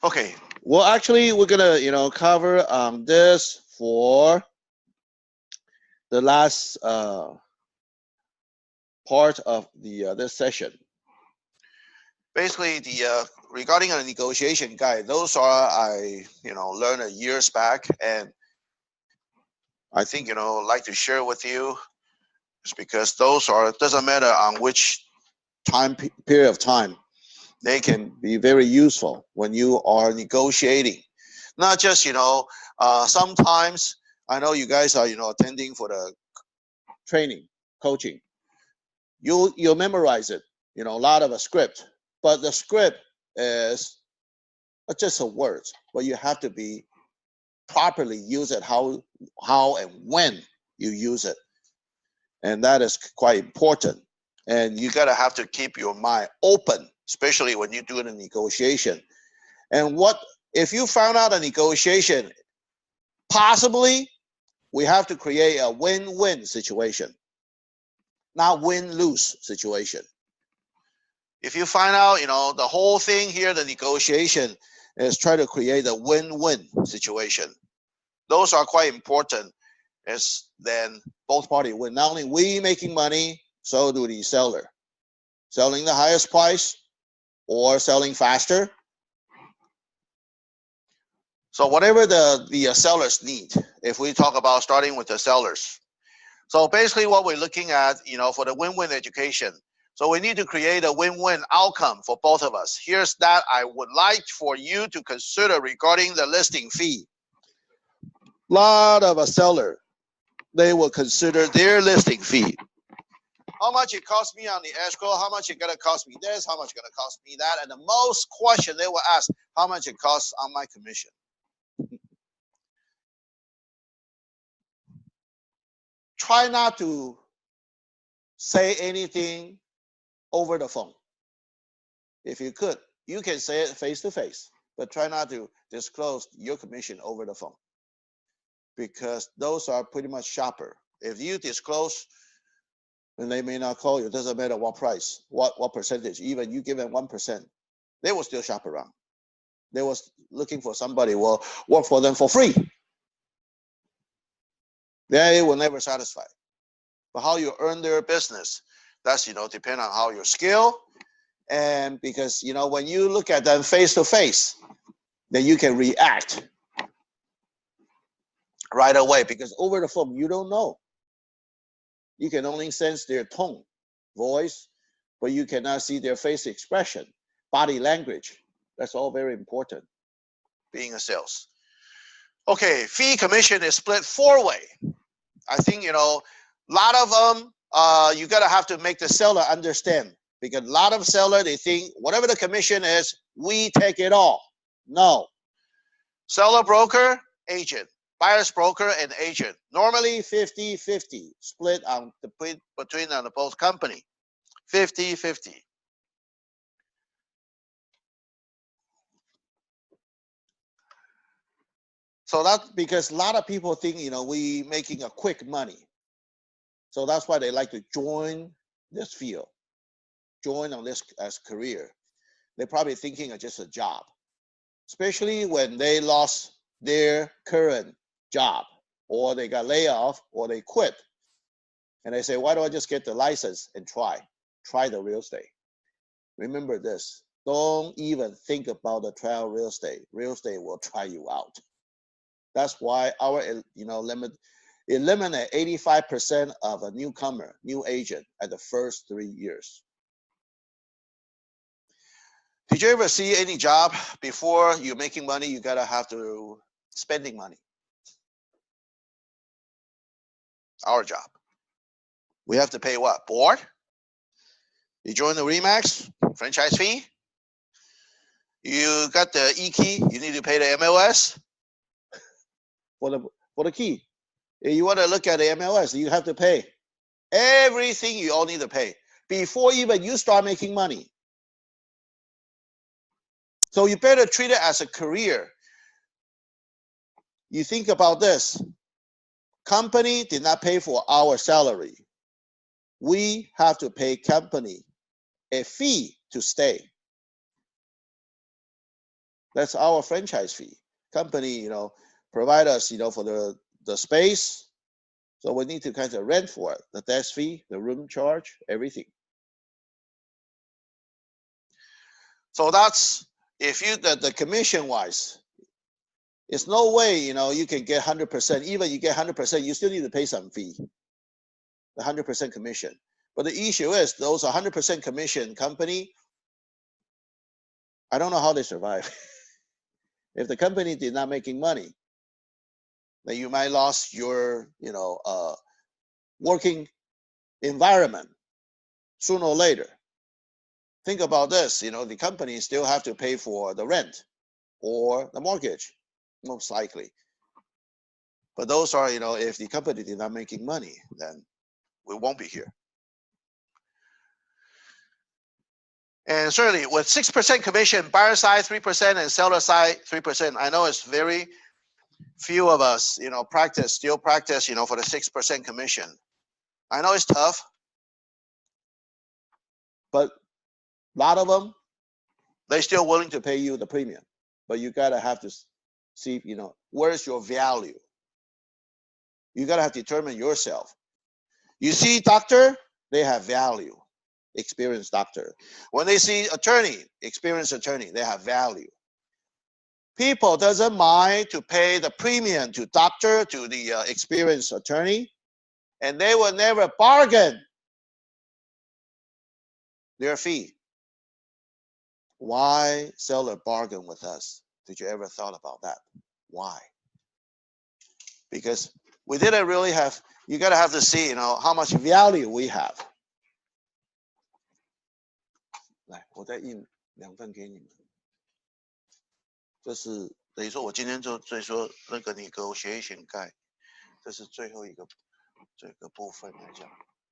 Okay. Well, actually, we're gonna cover this for the last part of the this session. Basically, the regarding a negotiation guide, those are I learned years back, and I think like to share with you, is because those are doesn't matter on which period of time, they can be very useful when you are negotiating. Not just sometimes I know you guys are attending for the training, coaching. You'll memorize it, a lot of a script, but the script is just a words, but you have to be properly use it how and when you use it, and that is quite important. And you gotta have to keep your mind open, especially when you're doing a negotiation. And what if you found out a negotiation? Possibly, we have to create a win-win situation, not win-lose situation. If you find out, the whole thing here, the negotiation is try to create a win-win situation. Those are quite important, as then both parties win. Not only we making money, so do the seller. Selling the highest price or selling faster. So whatever the sellers need, if we talk about starting with the sellers. So basically what we're looking at, for the win-win education. So we need to create a win-win outcome for both of us. Here's that I would like for you to consider regarding the listing fee. A lot of a seller, they will consider their listing fee. How much it cost me on the escrow, how much it gonna cost me this, how much it gonna cost me that, and the most question they will ask, how much it costs on my commission. Try not to say anything over the phone. If you could, you can say it face to face, but try not to disclose your commission over the phone, because those are pretty much shopper. If you disclose, then they may not call you. It doesn't matter what price, what percentage. Even you give them 1%, they will still shop around. They was looking for somebody will work for them for free. They will never satisfy. But how you earn their business, that's depend on how your skill, and because when you look at them face to face, then you can react right away, because over the phone you don't know. You can only sense their tone, voice, but you cannot see their face expression, body language. That's all very important, being a sales. Okay, fee commission is split 4-way. I think a lot of them, you gotta have to make the seller understand, because a lot of seller, they think whatever the commission is, we take it all. No. Seller, broker, agent. Buyer's broker and agent. Normally 50-50 split on between the both company. 50-50. So that's because a lot of people think we making a quick money. So that's why they like to join this field, join on this as career. They're probably thinking of just a job, especially when they lost their current job, or they got laid off, or they quit. And they say, why don't I just get the license and try the real estate? Remember this, don't even think about the trial real estate. Real estate will try you out. That's why our eliminate 85% of a newcomer, new agent at the first 3 years. Did you ever see any job before you're making money, you gotta have to spending money? Our job. We have to pay what? Board? You join the RE/MAX, franchise fee. You got the E-key, you need to pay the MLS for the key. If you want to look at the MLS, you have to pay. Everything you all need to pay before even you start making money. So you better treat it as a career. You think about this. Company did not pay for our salary. We have to pay company a fee to stay. That's our franchise fee. Company, provide us, for the space. So we need to kind of rent for it, the desk fee, the room charge, everything. So that's, if you, the commission wise, it's no way, you can get 100%. Even you get 100%, you still need to pay some fee, the 100% commission. But the issue is those 100% commission company, I don't know how they survive. If the company did not making money, then you might lost your, working environment sooner or later. Think about this, the company still have to pay for the rent or the mortgage, most likely. But those are, if the company did not making money, then we won't be here. And certainly with 6% commission, buyer side 3% and seller side 3%. I know it's very few of us, still practice, for the 6% commission. I know it's tough, but a lot of them, they're still willing to pay you the premium. But you gotta have to see, where's your value? You gotta have to determine yourself. You see doctor, they have value. Experienced doctor. When they see attorney, experienced attorney, they have value. People doesn't mind to pay the premium to doctor, to the experienced attorney, and they will never bargain their fee. Why seller bargain with us? Did you ever thought about that? Why? Because we didn't really have, you gotta have to see, how much value we have. 来，我再印2份给你们。这是等于说，我今天就说那个negotiation guide，这是最后一个这个部分来讲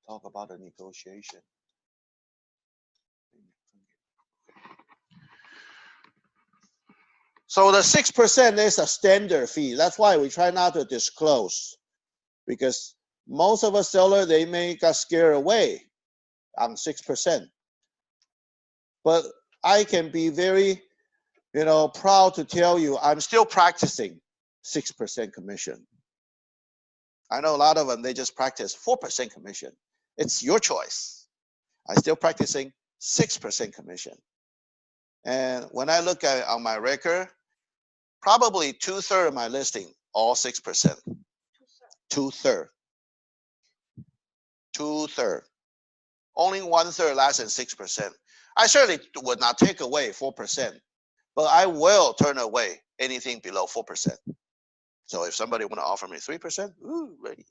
，talk about the negotiation。So the 6% is a standard fee. That's why we try not to disclose, because most of us seller, they may get scared away on 6%. But I can be very, proud to tell you, I'm still practicing 6% commission. I know a lot of them, they just practice 4% commission. It's your choice. I'm still practicing 6% commission. And when I look at on my record, probably 2/3 of my listing, all 6%. 2/3. 2/3. Only 1/3 less than 6%. I certainly would not take away 4%, but I will turn away anything below 4%. So if somebody want to offer me 3%, ooh, ready.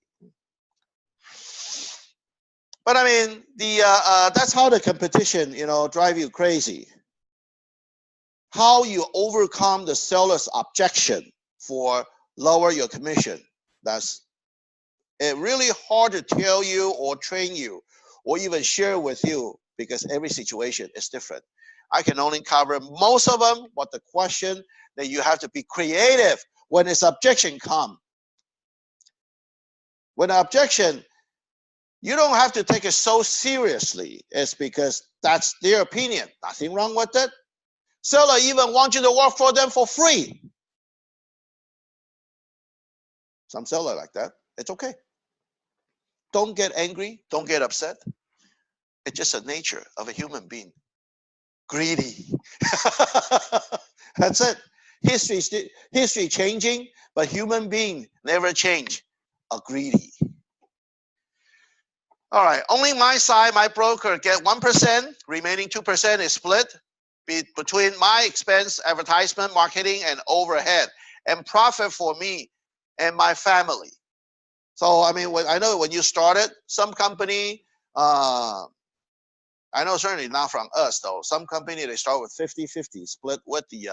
But I mean, that's how the competition, drive you crazy. How you overcome the seller's objection for lower your commission. That's it. Really hard to tell you or train you or even share with you, because every situation is different. I can only cover most of them, but the question that you have to be creative when this objection comes. When an objection, you don't have to take it so seriously. It's because that's their opinion. Nothing wrong with it. Seller even want you to work for them for free. Some seller like that. It's okay. Don't get angry. Don't get upset. It's just a nature of a human being. Greedy. That's it. History changing, but human being never change. A greedy. All right. Only my side, my broker get 1%. Remaining 2% is split between my expense, advertisement, marketing, and overhead, and profit for me and my family. So I mean, I know when you started, some company, I know certainly not from us though. Some company they start with 50-50 split with the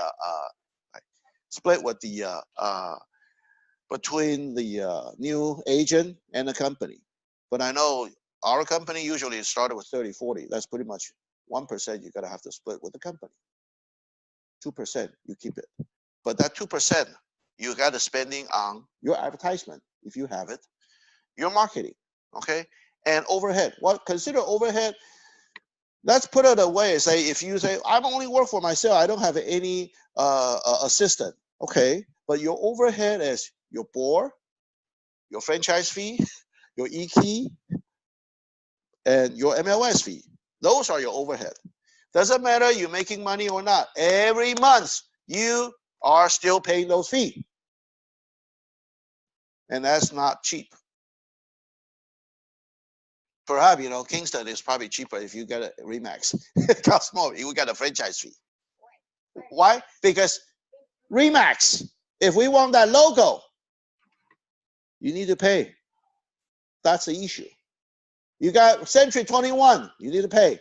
between the new agent and the company. But I know our company usually started with 30-40. That's pretty much 1% you gotta have to split with the company. 2% you keep it. But that 2% you gotta spending on your advertisement if you have it, your marketing, okay, and overhead. What consider overhead? Let's put it away. Say if you say I'm only work for myself, I don't have any assistant. Okay, but your overhead is your board, your franchise fee, your E-key, and your MLS fee. Those are your overhead. Doesn't matter you're making money or not. Every month you are still paying those fees, and that's not cheap. Perhaps Kingston is probably cheaper if you get a Remax. It costs more. You get a franchise fee. Why? Because Remax, if we want that logo, you need to pay. That's the issue. You got Century 21, you need to pay.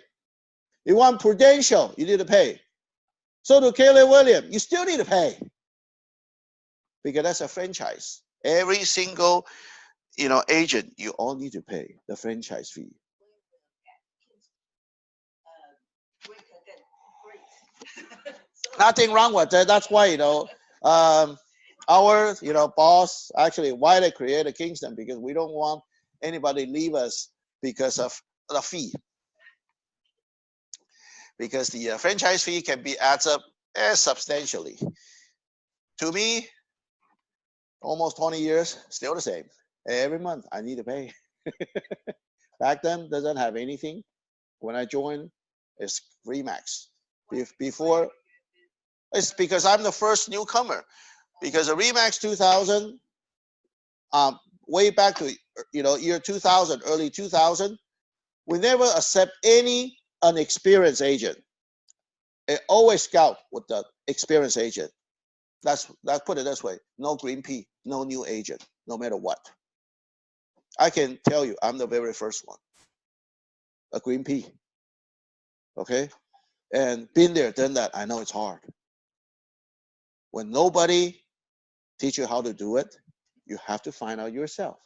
You want Prudential, you need to pay. So do Keller Williams, you still need to pay. Because that's a franchise. Every single agent, you all need to pay the franchise fee. Nothing wrong with that. That's why our boss actually why they created Kingston, because we don't want anybody leave us because of the fee. Because the franchise fee can be adds up substantially. To me, almost 20 years, still the same. Every month I need to pay. Back then doesn't have anything. When I joined, it's Remax. Before, it's because I'm the first newcomer. Because the Remax 2000, way back to year 2000, early 2000, we never accept any unexperienced agent. It always scout with the experienced agent. Let's put it this way: no green pea, no new agent, no matter what. I can tell you, I'm the very first one, a green pea. Okay, and been there, done that. I know it's hard. When nobody teach you how to do it, you have to find out yourself.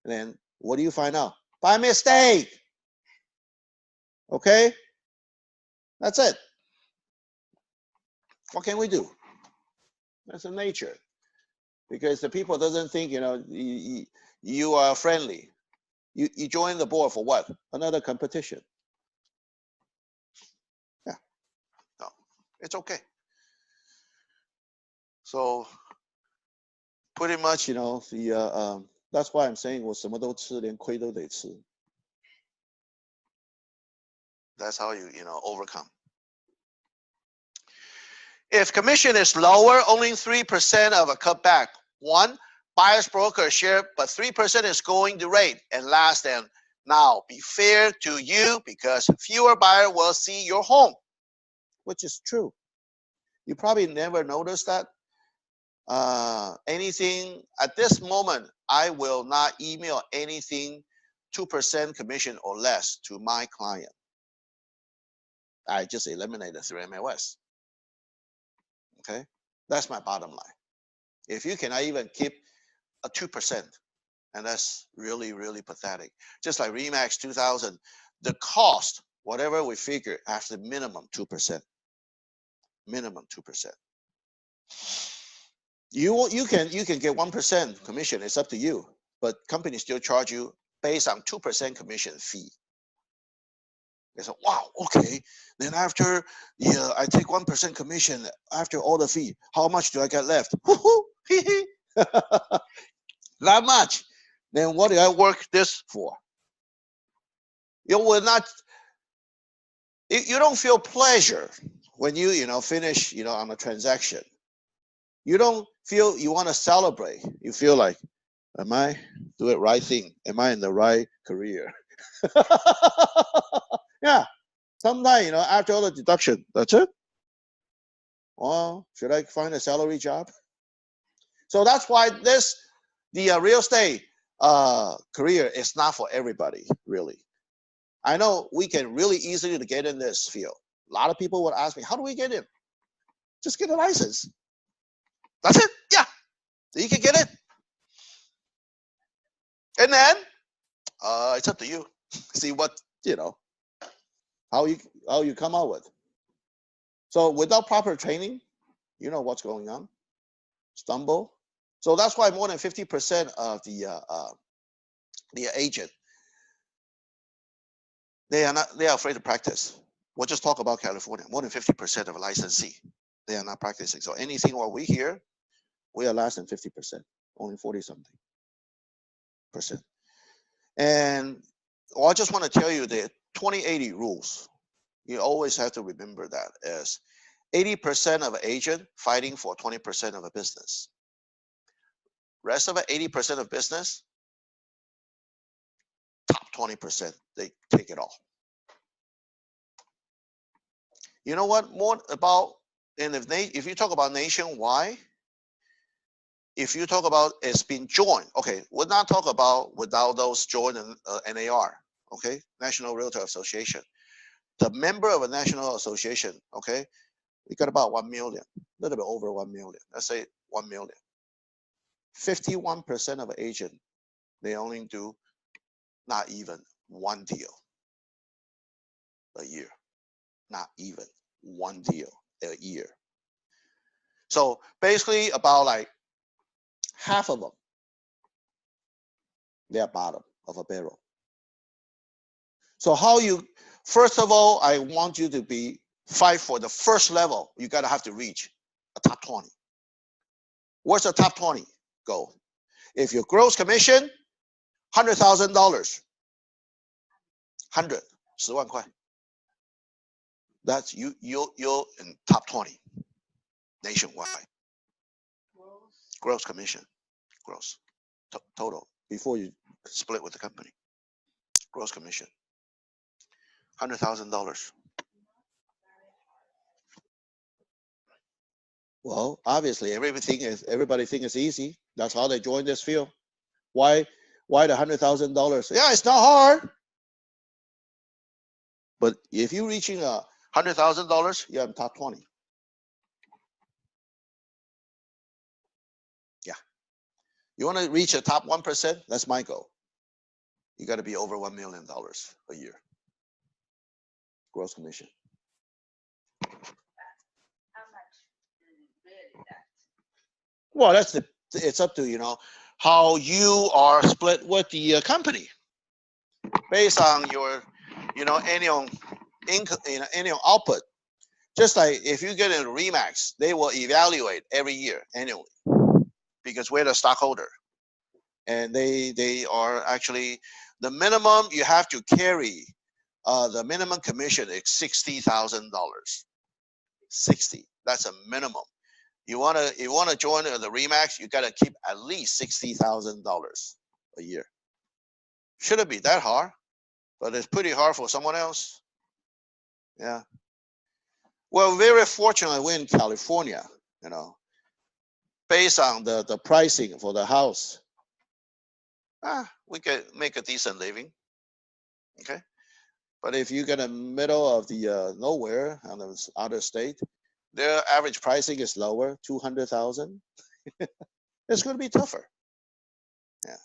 And then what do you find out? By mistake. Okay, that's it. What can we do? That's the nature. Because the people doesn't think you are friendly. You join the board for what? Another competition. Yeah, no, it's okay. So pretty much, that's why I'm saying 我什么都吃，连亏都得吃. That's how you overcome. If commission is lower, only 3% of a cutback. One, buyer's broker share, but 3% is going the rate. And last, and now be fair to you, because fewer buyers will see your home, which is true. You probably never noticed that. Anything at this moment, I will not email anything 2% commission or less to my client. I just eliminated through MLS. Okay, that's my bottom line. If you cannot even keep a 2%, and that's really, really pathetic. Just like Remax 2000, the cost, whatever we figure, after minimum 2%. Minimum 2%. You can get 1% commission. It's up to you, but companies still charge you based on 2% commission fee. They say, wow, okay. Then after I take 1% commission after all the fee, how much do I get left? Not much. Then what do I work this for? You will not. You don't feel pleasure when you finish on a transaction. You don't feel you want to celebrate. You feel like, am I doing the right thing? Am I in the right career? Yeah. Sometimes, after all the deduction, that's it. Well, should I find a salary job? So that's why the real estate career is not for everybody, really. I know we can really easily get in this field. A lot of people would ask me, how do we get in? Just get a license. That's it. Yeah. You can get it. And then it's up to you. See what, how you come out with. So without proper training, you know what's going on. Stumble. So that's why more than 50% of the agent They are afraid to practice. We'll just talk about California. More than 50% of a licensee, they are not practicing. So anything what we hear, we are less than 50%, only 40 something percent. And I just want to tell you the 20/80 rules. You always have to remember that as 80% of an agent fighting for 20% of a business. Rest of it, 80% of business, top 20%, they take it all. You know what? More about, and if you talk about nationwide, if you talk about it's been joined, okay, we'll not talk about without those joined NAR, okay, National Realtor Association. The member of a national association, okay, we got about 1 million, a little bit over 1 million. Let's say 1 million. 51% of an agent, they only do not even one deal a year. Not even one deal a year. So basically about like half of them, they're bottom of a barrel. So how you, first of all, I want you to fight for the first level. You gotta have to reach a top 20. What's the top 20 goal? If your gross commission, $100,000, 100, 10万块. That's you're in top 20 nationwide. Gross commission, gross total before you split with the company. Gross commission, $100,000. Well, obviously, everybody think it's easy. That's how they join this field. Why the $100,000? Yeah, it's not hard. But if you're reaching $100,000, you're in top 20. Yeah. You want to reach a top 1%? That's my goal. You got to be over $1 million a year. Gross commission. How much is that? Well, it's up to, how you are split with the company based on your, annual income, annual output. Just like if you get a Remax, they will evaluate every year annually because we're the stockholder, and they are actually the minimum you have to carry. The minimum commission is $60,000. 60. That's a minimum. You wanna join the Remax, you gotta keep at least $60,000 a year. Shouldn't be that hard, but it's pretty hard for someone else. Yeah. Well, very fortunately, we're in California, based on the pricing for the house. We can make a decent living. Okay. But if you get in the middle of the nowhere on the other state, their average pricing is lower, 200,000. It's going to be tougher. Yeah.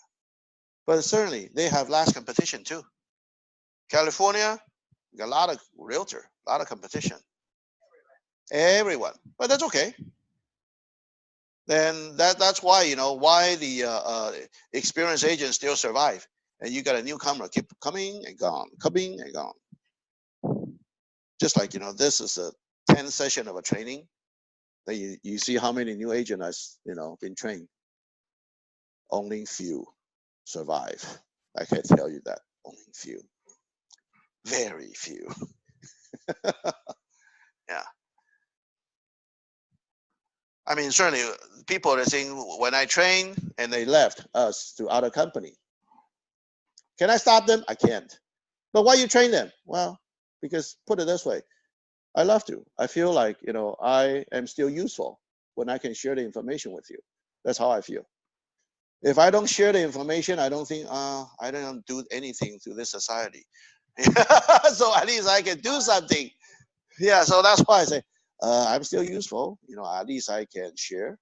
But certainly they have less competition too. California, got a lot of realtor, a lot of competition. Everyone. But that's okay. Then that's why, why the experienced agents still survive. And you got a newcomer keep coming and gone, coming and gone. Just like, this is a 10 session of a training. Then you see how many new agents has, been trained. Only few survive. I can tell you that. Only few. Very few. Yeah. I mean, certainly people are saying when I train and they left us to other company. Can I stop them? I can't. But why you train them? Well, because put it this way, I love to. I feel like, I am still useful when I can share the information with you. That's how I feel. If I don't share the information, I don't think, I don't do anything to this society. So at least I can do something. Yeah, so that's why I say, I'm still useful. At least I can share.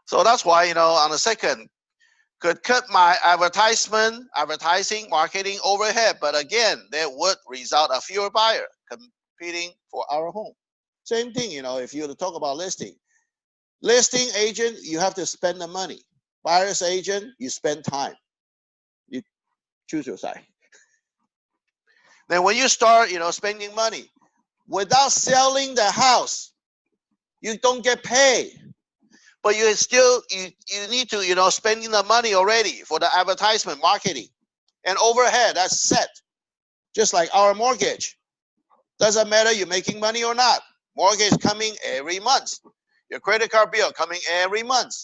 So that's why, on the second, could cut my advertising, marketing overhead. But again, there would result a fewer buyer competing for our home. Same thing, if you talk about listing agent, you have to spend the money. Buyer's agent, you spend time. You choose your side. Then when you start, spending money without selling the house, you don't get paid. But you still, you need to, spending the money already for the advertisement, marketing, and overhead. That's set. Just like our mortgage. Doesn't matter you're making money or not. Mortgage coming every month. Your credit card bill coming every month.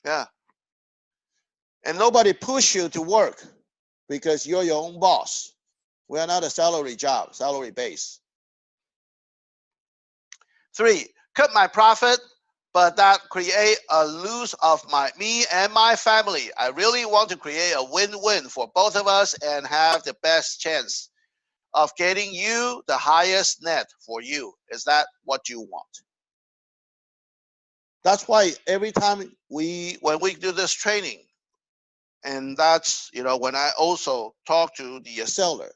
Yeah. And nobody push you to work because you're your own boss. We are not a salary job, salary base. 3, cut my profit, but that create a lose of me and my family. I really want to create a win-win for both of us and have the best chance of getting you the highest net for you. Is that what you want? That's why every time when we do this training, and that's, when I also talk to the seller,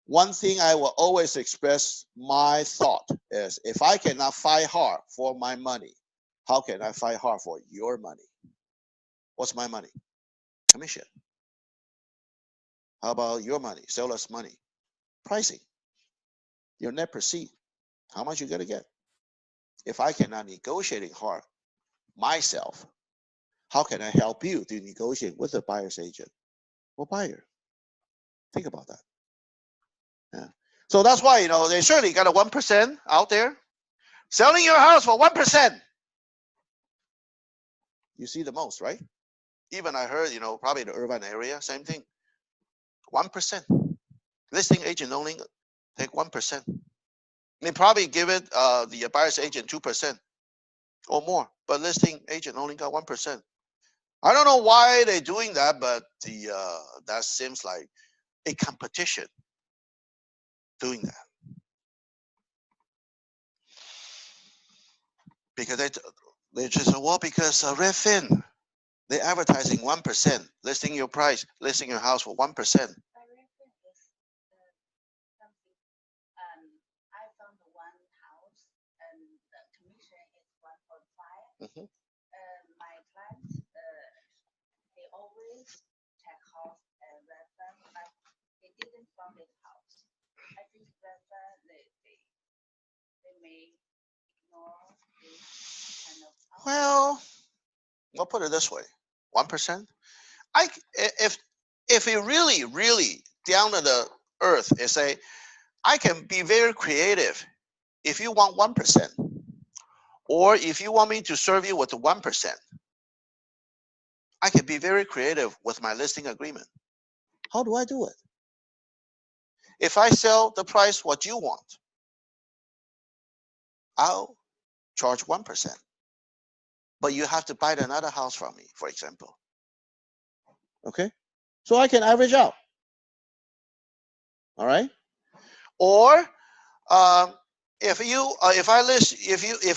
one thing I will always express my thought is, if I cannot fight hard for my money, how can I fight hard for your money? What's my money? Commission. How about your money? Seller's money. Pricing. Your net proceed. How much you gonna get? If I cannot negotiate hard myself, how can I help you to negotiate with the buyer's agent or buyer? Think about that. Yeah. So that's why, they certainly got a 1% out there. Selling your house for 1%. You see the most, right? Even I heard, probably the urban area, same thing. 1%. Listing agent only take 1%. They probably give it the buyer's agent 2% or more, but listing agent only got 1%. I don't know why they're doing that, but that seems like a competition doing that. Because they just say, well, because Redfin, they're advertising 1%, listing your price, listing your house for 1%. Mm-hmm. My clients, they always check house and Redfin, but they didn't found this house. I think Redfin, they may ignore this kind of house. Well, I'll put it this way: 1%. If it really down to the earth is say, I can be very creative. If you want 1%, or if you want me to serve you with the 1%, I can be very creative with my listing agreement. How do I do it? If I sell the price what you want, I'll charge 1%. But you have to buy another house from me, for example. Okay? So I can average out. All right? Or if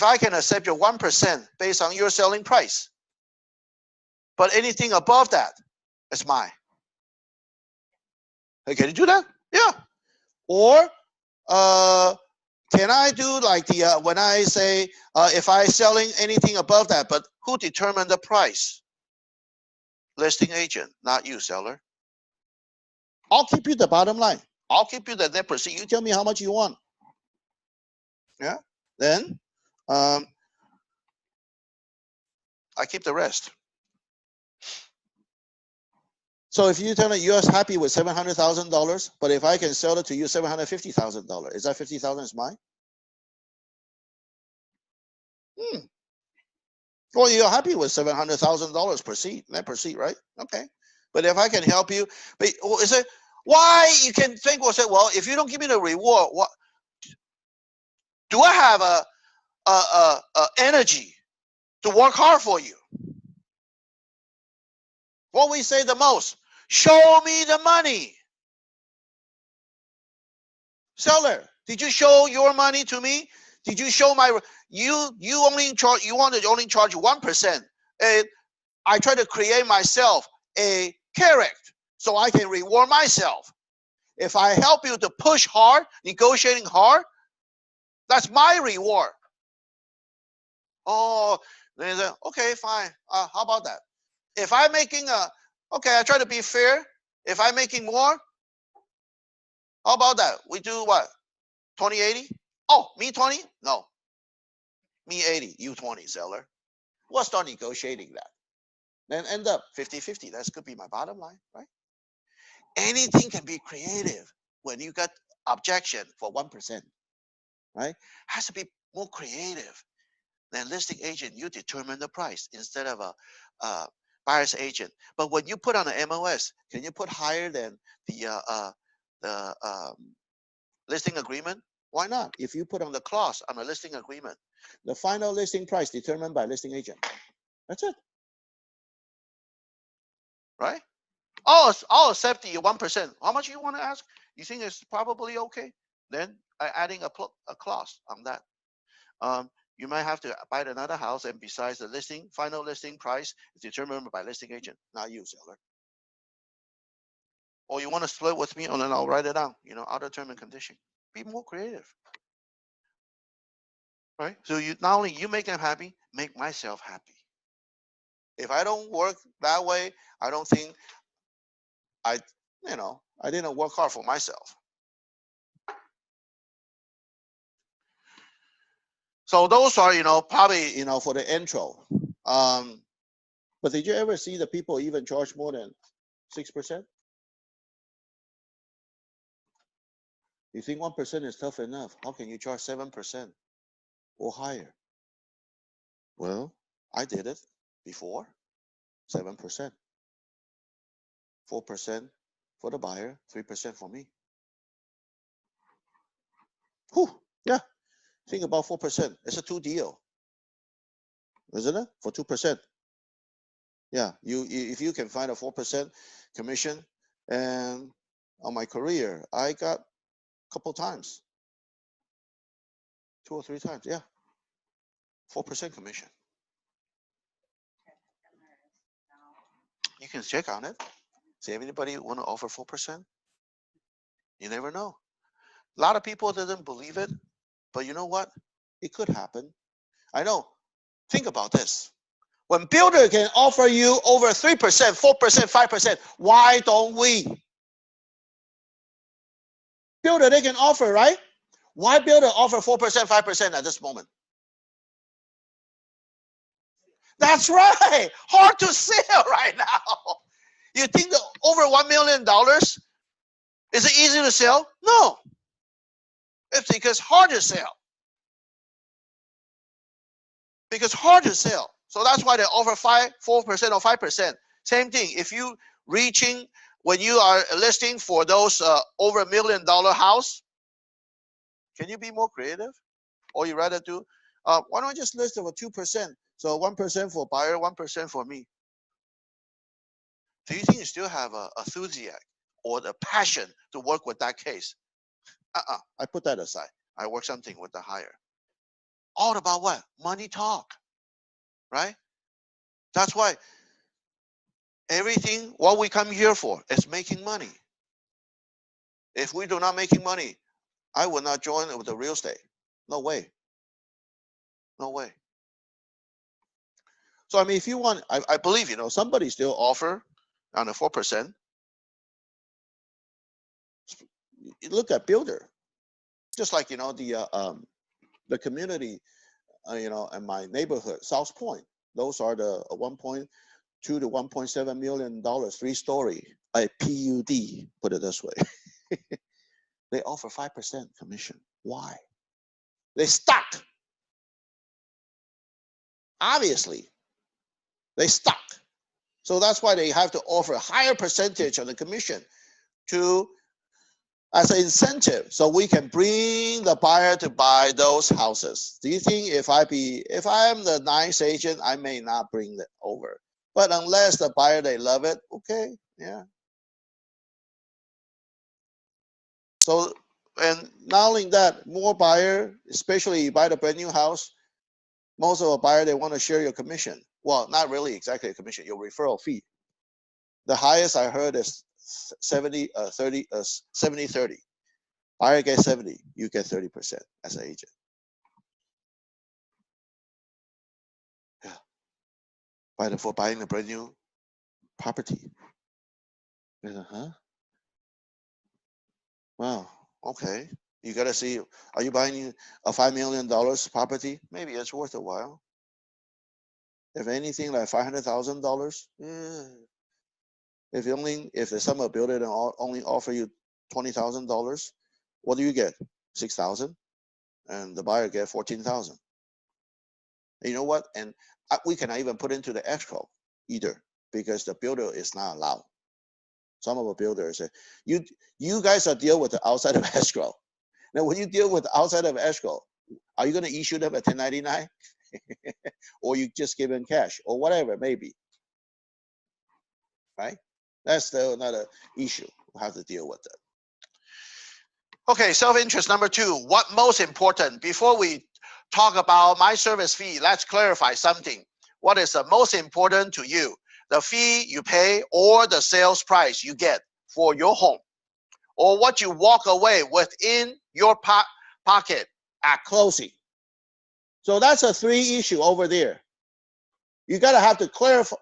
I can accept your 1% based on your selling price, but anything above that is mine. Hey, can you do that? Yeah. Or can I do like when I say if I selling anything above that, but who determined the price? Listing agent, not you, seller. I'll keep you the bottom line. I'll keep you the net proceed. You tell me how much you want. Yeah. Then I keep the rest. So if you tell me you're happy with $700,000, but if I can sell it to you $750,000, is that $50,000 is mine? Well, you're happy with $700,000 proceed, net proceed, right? Okay. But if I can help you, but is it why you can think? Well, if you don't give me the reward, what do I have a energy to work hard for you? What we say the most: show me the money. Seller, did you show your money to me? Did you show my you only charge? You want to only charge 1%, and I try to create myself a character so I can reward myself. If I help you to push hard, negotiating hard, that's my reward. Oh, then okay, fine. How about that? If I'm making okay, I try to be fair. If I'm making more, how about that? We do what? 20-80? Oh, me 20? No. Me 80, you 20, seller. We'll start negotiating that. Then end up 50-50. That could be my bottom line, right? Anything can be creative when you got objection for 1%, right? Has to be more creative than listing agent. You determine the price instead of a buyer's agent. But when you put on an MOS, can you put higher than the listing agreement? Why not? If you put on the clause on a listing agreement, the final listing price determined by listing agent. That's it. Right? I'll accept the 1%. How much you want to ask? You think it's probably okay? Then adding a clause on that. You might have to buy another house, and besides the listing, final listing price is determined by listing agent, not you, seller. Or you want to split with me, and then I'll write it down. Other term and condition. Be more creative. Right? So not only you make them happy, make myself happy. If I don't work that way, I don't think I didn't work hard for myself. So those are, probably, for the intro. But did you ever see the people even charge more than 6%? You think 1% is tough enough? How can you charge 7% or higher? Well, I did it before. 7%. 4% for the buyer, 3% for me. Whew, yeah. Think about 4%. It's a 2 deal, isn't it? For 2%. Yeah, if you can find a 4% commission, and on my career, I got a couple times, 2 or 3 times. Yeah, 4% commission. You can check on it. See if anybody want to offer 4%. You never know. A lot of people didn't believe it, but you know what? It could happen. I know. Think about this. When builder can offer you over 3%, 4%, 5%, why don't we? Builder, they can offer, right? Why builder offer 4%, 5% at this moment? That's right. Hard to sell right now. You think that over $1 million, is it easy to sell? No. It's because hard to sell. Because hard to sell. So that's why they offer 4% or 5%. Same thing. If you reaching, when you are listing for those over $1 million house, can you be more creative? Or you rather do, why don't I just list it for 2%? So 1% for buyer, 1% for me. Do you think you still have a enthusiasm or the passion to work with that case? I put that aside. I work something with the higher. All about what? Money talk, right? That's why everything, what we come here for is making money. If we do not making money, I will not join with the real estate. No way. No way. So, I mean, if you want, I believe, somebody still offer on the 4%. Look at builder. Just like, the community, in my neighborhood, South Point. Those are the 1.2 to 1.7 million dollars, 3-story, a PUD, put it this way. They offer 5% commission. Why? They stuck. Obviously, they stuck. So that's why they have to offer a higher percentage on the commission as an incentive, so we can bring the buyer to buy those houses. Do you think if I am the nice agent, I may not bring it over? But unless the buyer, they love it, okay, yeah. So, and not only that, more buyer, especially you buy the brand new house, most of the buyer, they want to share your commission. Well, not really exactly a commission, your referral fee. The highest I heard is 70-30. Buyer gets 70, you get 30% as an agent. Yeah. For buying a brand new property. Huh? Wow. Okay. You gotta see. Are you buying a $5 million property? Maybe it's worth a while. If anything, like $500,000. Yeah. If the summer builder only offer you $20,000, what do you get? 6,000, and the buyer get 14,000. You know what? And we cannot even put into the escrow either because the builder is not allowed. Some of the builders say, you guys are deal with the outside of escrow. Now, when you deal with the outside of escrow, are you going to issue them a 1099? Or you just give them cash or whatever it may be? Right? That's still another issue. We'll have to deal with it. Okay, self-interest number 2. What most important? Before we talk about my service fee, let's clarify something. What is the most important to you? The fee you pay or the sales price you get for your home? Or what you walk away with in your pocket at closing? So that's a 3 issue over there. You got to have to clarify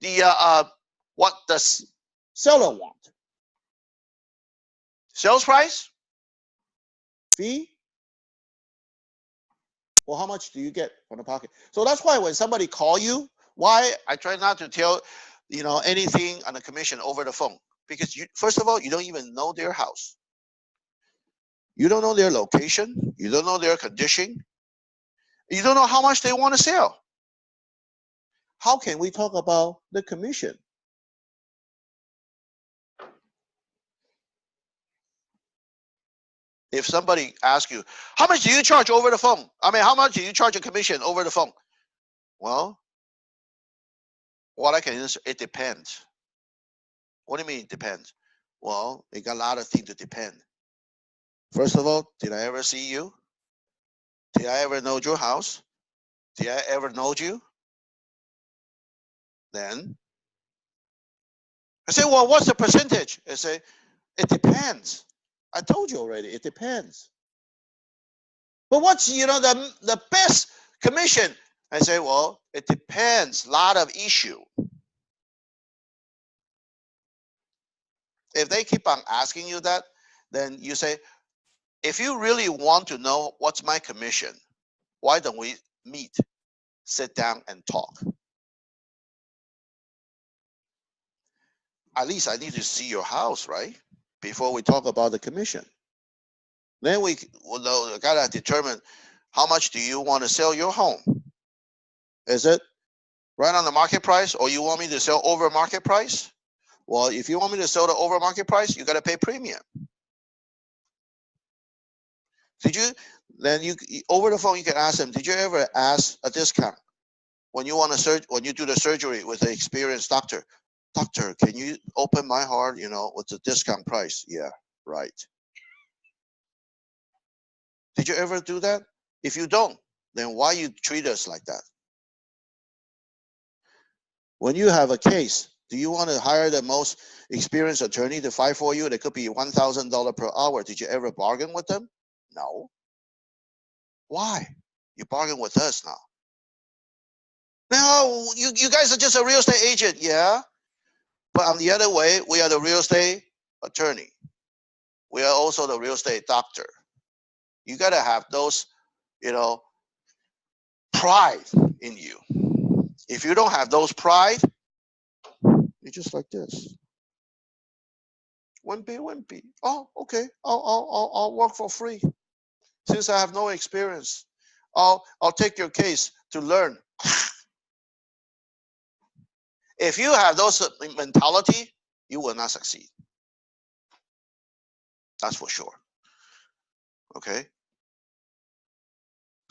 the what the seller want. Sales price? Fee? Well, how much do you get from the pocket? So that's why when somebody call you, why I try not to tell, anything on the commission over the phone. Because first of all, you don't even know their house. You don't know their location. You don't know their condition. You don't know how much they want to sell. How can we talk about the commission? If somebody asks you, how much do you charge over the phone? How much do you charge a commission over the phone? Well, what I can answer, it depends. What do you mean it depends? Well, it got a lot of things to depend. First of all, did I ever see you? Did I ever know your house? Did I ever know you? Then I say, well, what's the percentage? I say, it depends. I told you already, it depends. But what's the best commission? I say, well, it depends. A lot of issue. If they keep on asking you that, then you say, if you really want to know what's my commission, why don't we meet, sit down and talk? At least I need to see your house, right? Before we talk about the commission. Then we gotta determine how much do you want to sell your home? Is it right on the market price, or you want me to sell over market price? Well, if you want me to sell the over market price, you gotta pay premium. Then over the phone you can ask them, did you ever ask a discount when you do the surgery with an experienced doctor? Doctor, can you open my heart, with the discount price? Yeah, right. Did you ever do that? If you don't, then why you treat us like that? When you have a case, do you want to hire the most experienced attorney to fight for you? That could be $1,000 per hour. Did you ever bargain with them? No. Why? You bargain with us now. Now, you guys are just a real estate agent, yeah? But on the other way, we are the real estate attorney. We are also the real estate doctor. You got to have those, pride in you. If you don't have those pride, you're just like this. Wimpy. Oh, okay. I'll work for free. Since I have no experience, I'll take your case to learn. If you have those mentality, you will not succeed. That's for sure. Okay.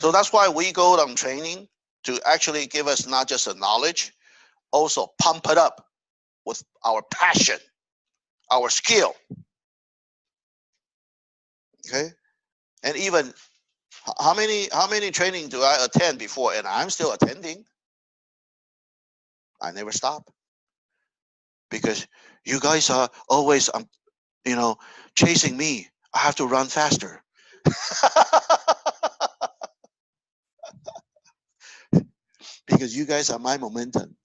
So that's why we go on training to actually give us not just the knowledge, also pump it up with our passion, our skill. Okay. And even how many training do I attend before? And I'm still attending. I never stop. Because you guys are always chasing me. I have to run faster. Because you guys are my momentum.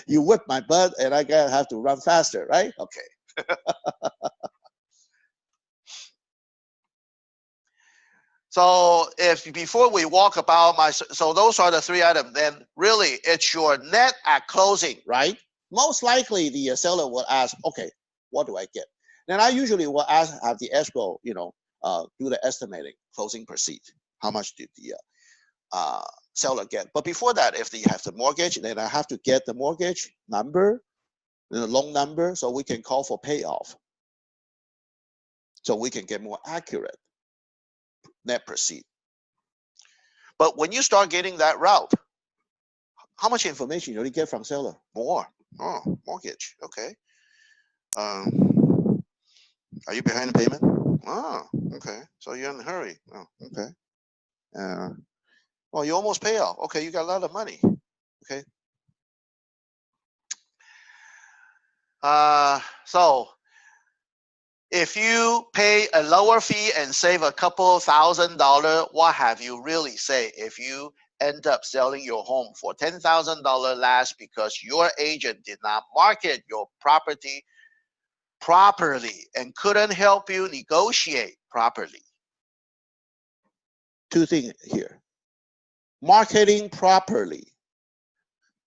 You whip my butt and I gotta have to run faster, right? Okay. So if before we walk about so those are the three items, then really it's your net at closing, right? Most likely the seller will ask, okay, what do I get? Then I usually will have the escrow, do the estimating, closing proceed. How much did the seller get? But before that, if they have the mortgage, then I have to get the mortgage number, the loan number, so we can call for payoff. So we can get more accurate net proceed. But when you start getting that route, how much information you already get from seller? More. Oh, mortgage. Okay. Are you behind the payment? Oh, okay. So you're in a hurry. Oh, okay. Well, you almost pay off. Okay, you got a lot of money. Okay. So if you pay a lower fee and save a couple $1,000, what have you really saved? If you end up selling your home for $10,000 less because your agent did not market your property properly and couldn't help you negotiate properly. Two things here. Marketing properly.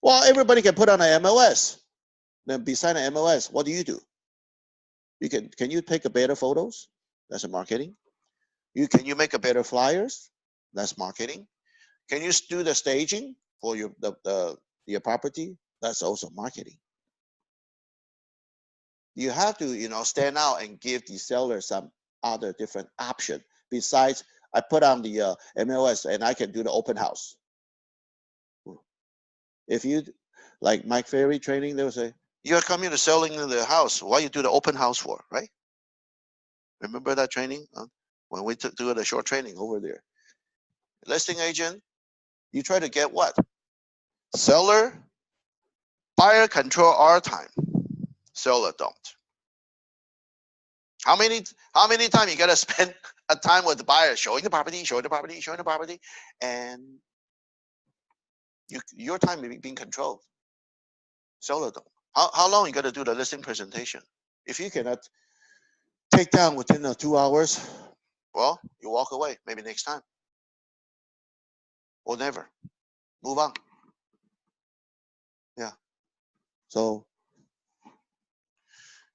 Well, everybody can put on an MLS. Then beside an MLS, what do? Can you take a better photos? That's a marketing. Can you make a better flyers? That's marketing. Can you do the staging for your property? That's also marketing. You have to stand out and give the seller some other different option besides I put on the MLS and I can do the open house. If you like Mike Ferry training, they will say you're coming to selling the house. Why you do the open house for, right? Remember that training when we do the short training over there? Listing agent, you try to get what? Seller, buyer control our time. Seller don't. How many times you gotta spend a time with the buyer showing the property, and your time is being controlled. Seller don't. How long you gotta do the listing presentation? If you cannot take down within 2 hours, well, you walk away. Maybe next time, or never. Move on. Yeah. So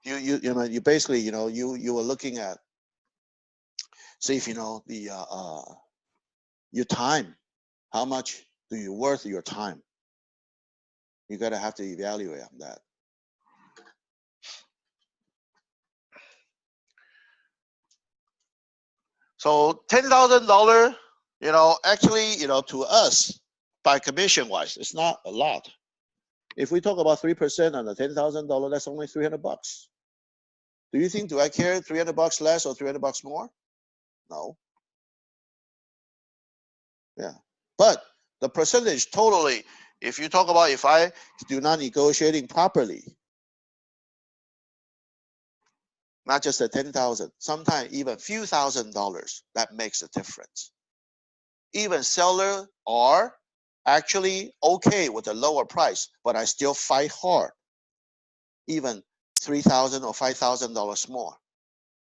you basically you were looking at, see if the your time, how much do you worth your time? You gotta have to evaluate on that. So $10,000, actually, to us, by commission wise, it's not a lot. If we talk about 3% on the $10,000, that's only $300. Do you think, do I care $300 less or $300 more? No. Yeah. But the percentage totally, if you talk about if I do not negotiating properly, not just the 10,000, sometimes even few $1,000s, that makes a difference. Even seller are actually okay with a lower price, but I still fight hard, even $3,000 or $5,000 more.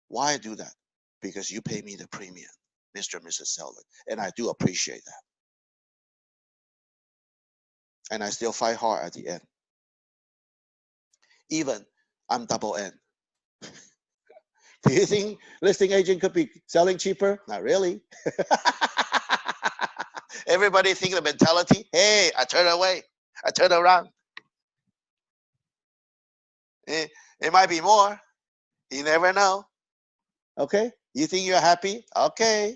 Why do that? Because you pay me the premium, Mr. and Mrs. Seller, and I do appreciate that. And I still fight hard at the end. Even I'm double N. Do you think listing agent could be selling cheaper? Not really. Everybody think the mentality, hey, I turn away, I turn around. It might be more. You never know. Okay, you think you're happy? Okay.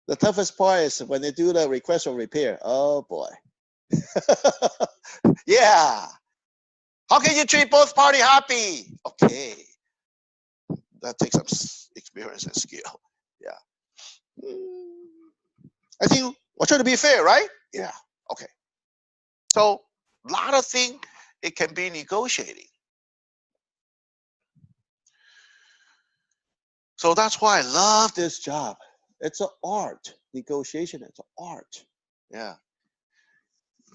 The toughest part is when they do the request for repair. Oh boy. Yeah. How can you treat both parties happy? Okay. That takes some experience and skill. Yeah. I think we're trying to be fair, right? Yeah. Okay. So a lot of things it can be negotiating. So that's why I love this job. It's an art. Negotiation, it's an art. Yeah.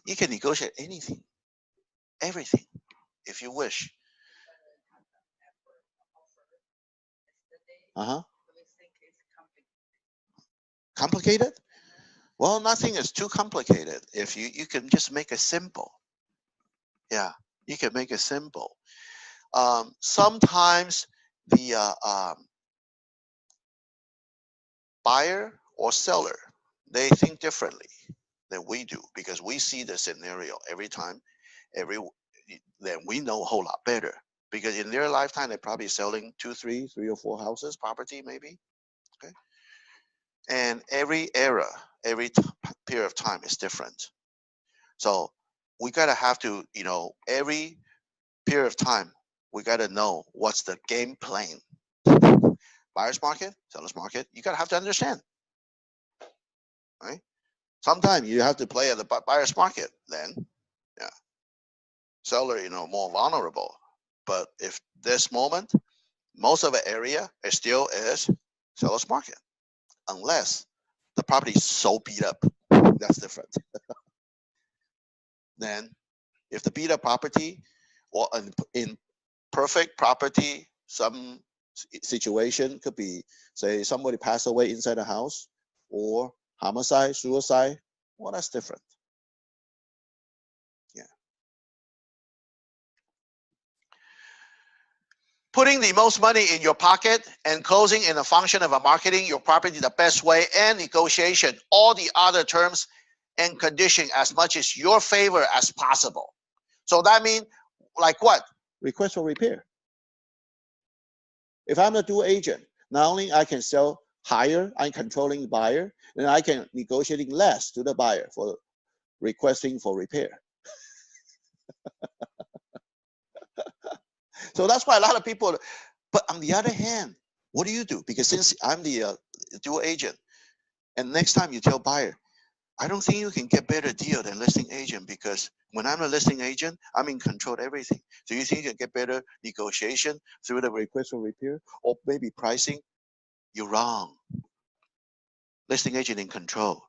You can negotiate anything. everything if you wish. Uh-huh. Complicated? Well, nothing is too complicated. If you can just make it simple. Yeah, you can make it simple. Sometimes the buyer or seller, they think differently than we do because we see the scenario every time, then we know a whole lot better. Because in their lifetime, they're probably selling three or four houses, property maybe. Okay, and every era, every period of time is different. So we gotta have to, every period of time, we gotta know what's the game plan. Buyer's market, seller's market. You gotta have to understand, right? Sometimes you have to play at the buyer's market. Then, yeah, seller, more vulnerable. But if this moment, most of the area is still is seller's market, unless the property is so beat up, that's different. Then, if the beat up property or in perfect property, some situation could be, say, somebody passed away inside the house or homicide, suicide. Well, that's different. Yeah. Putting the most money in your pocket and closing in a function of a marketing your property the best way and negotiation all the other terms and condition as much as your favor as possible. So that means like what? Request for repair. If I'm a dual agent, not only I can sell higher, I'm controlling the buyer, and I can negotiating less to the buyer for requesting for repair. So that's why a lot of people, but on the other hand, what do you do? Because since I'm the dual agent, and next time you tell buyer, I don't think you can get better deal than listing agent because when I'm a listing agent, I'm in control of everything. So you think you can get better negotiation through the request for repair or maybe pricing? You're wrong. Listing agent in control.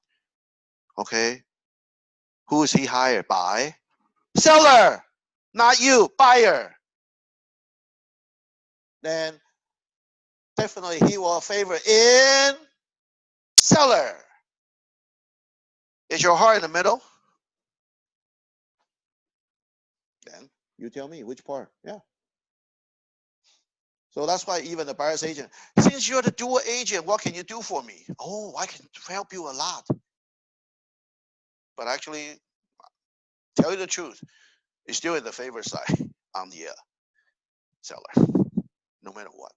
Okay? Who is he hired by? Seller, not you, buyer. Then definitely he will favor in seller. Is your heart in the middle? Then you tell me which part. Yeah. So that's why even the buyer's agent, since you're the dual agent, what can you do for me? Oh, I can help you a lot. But actually, tell you the truth, it's still in the favor side on the seller, no matter what.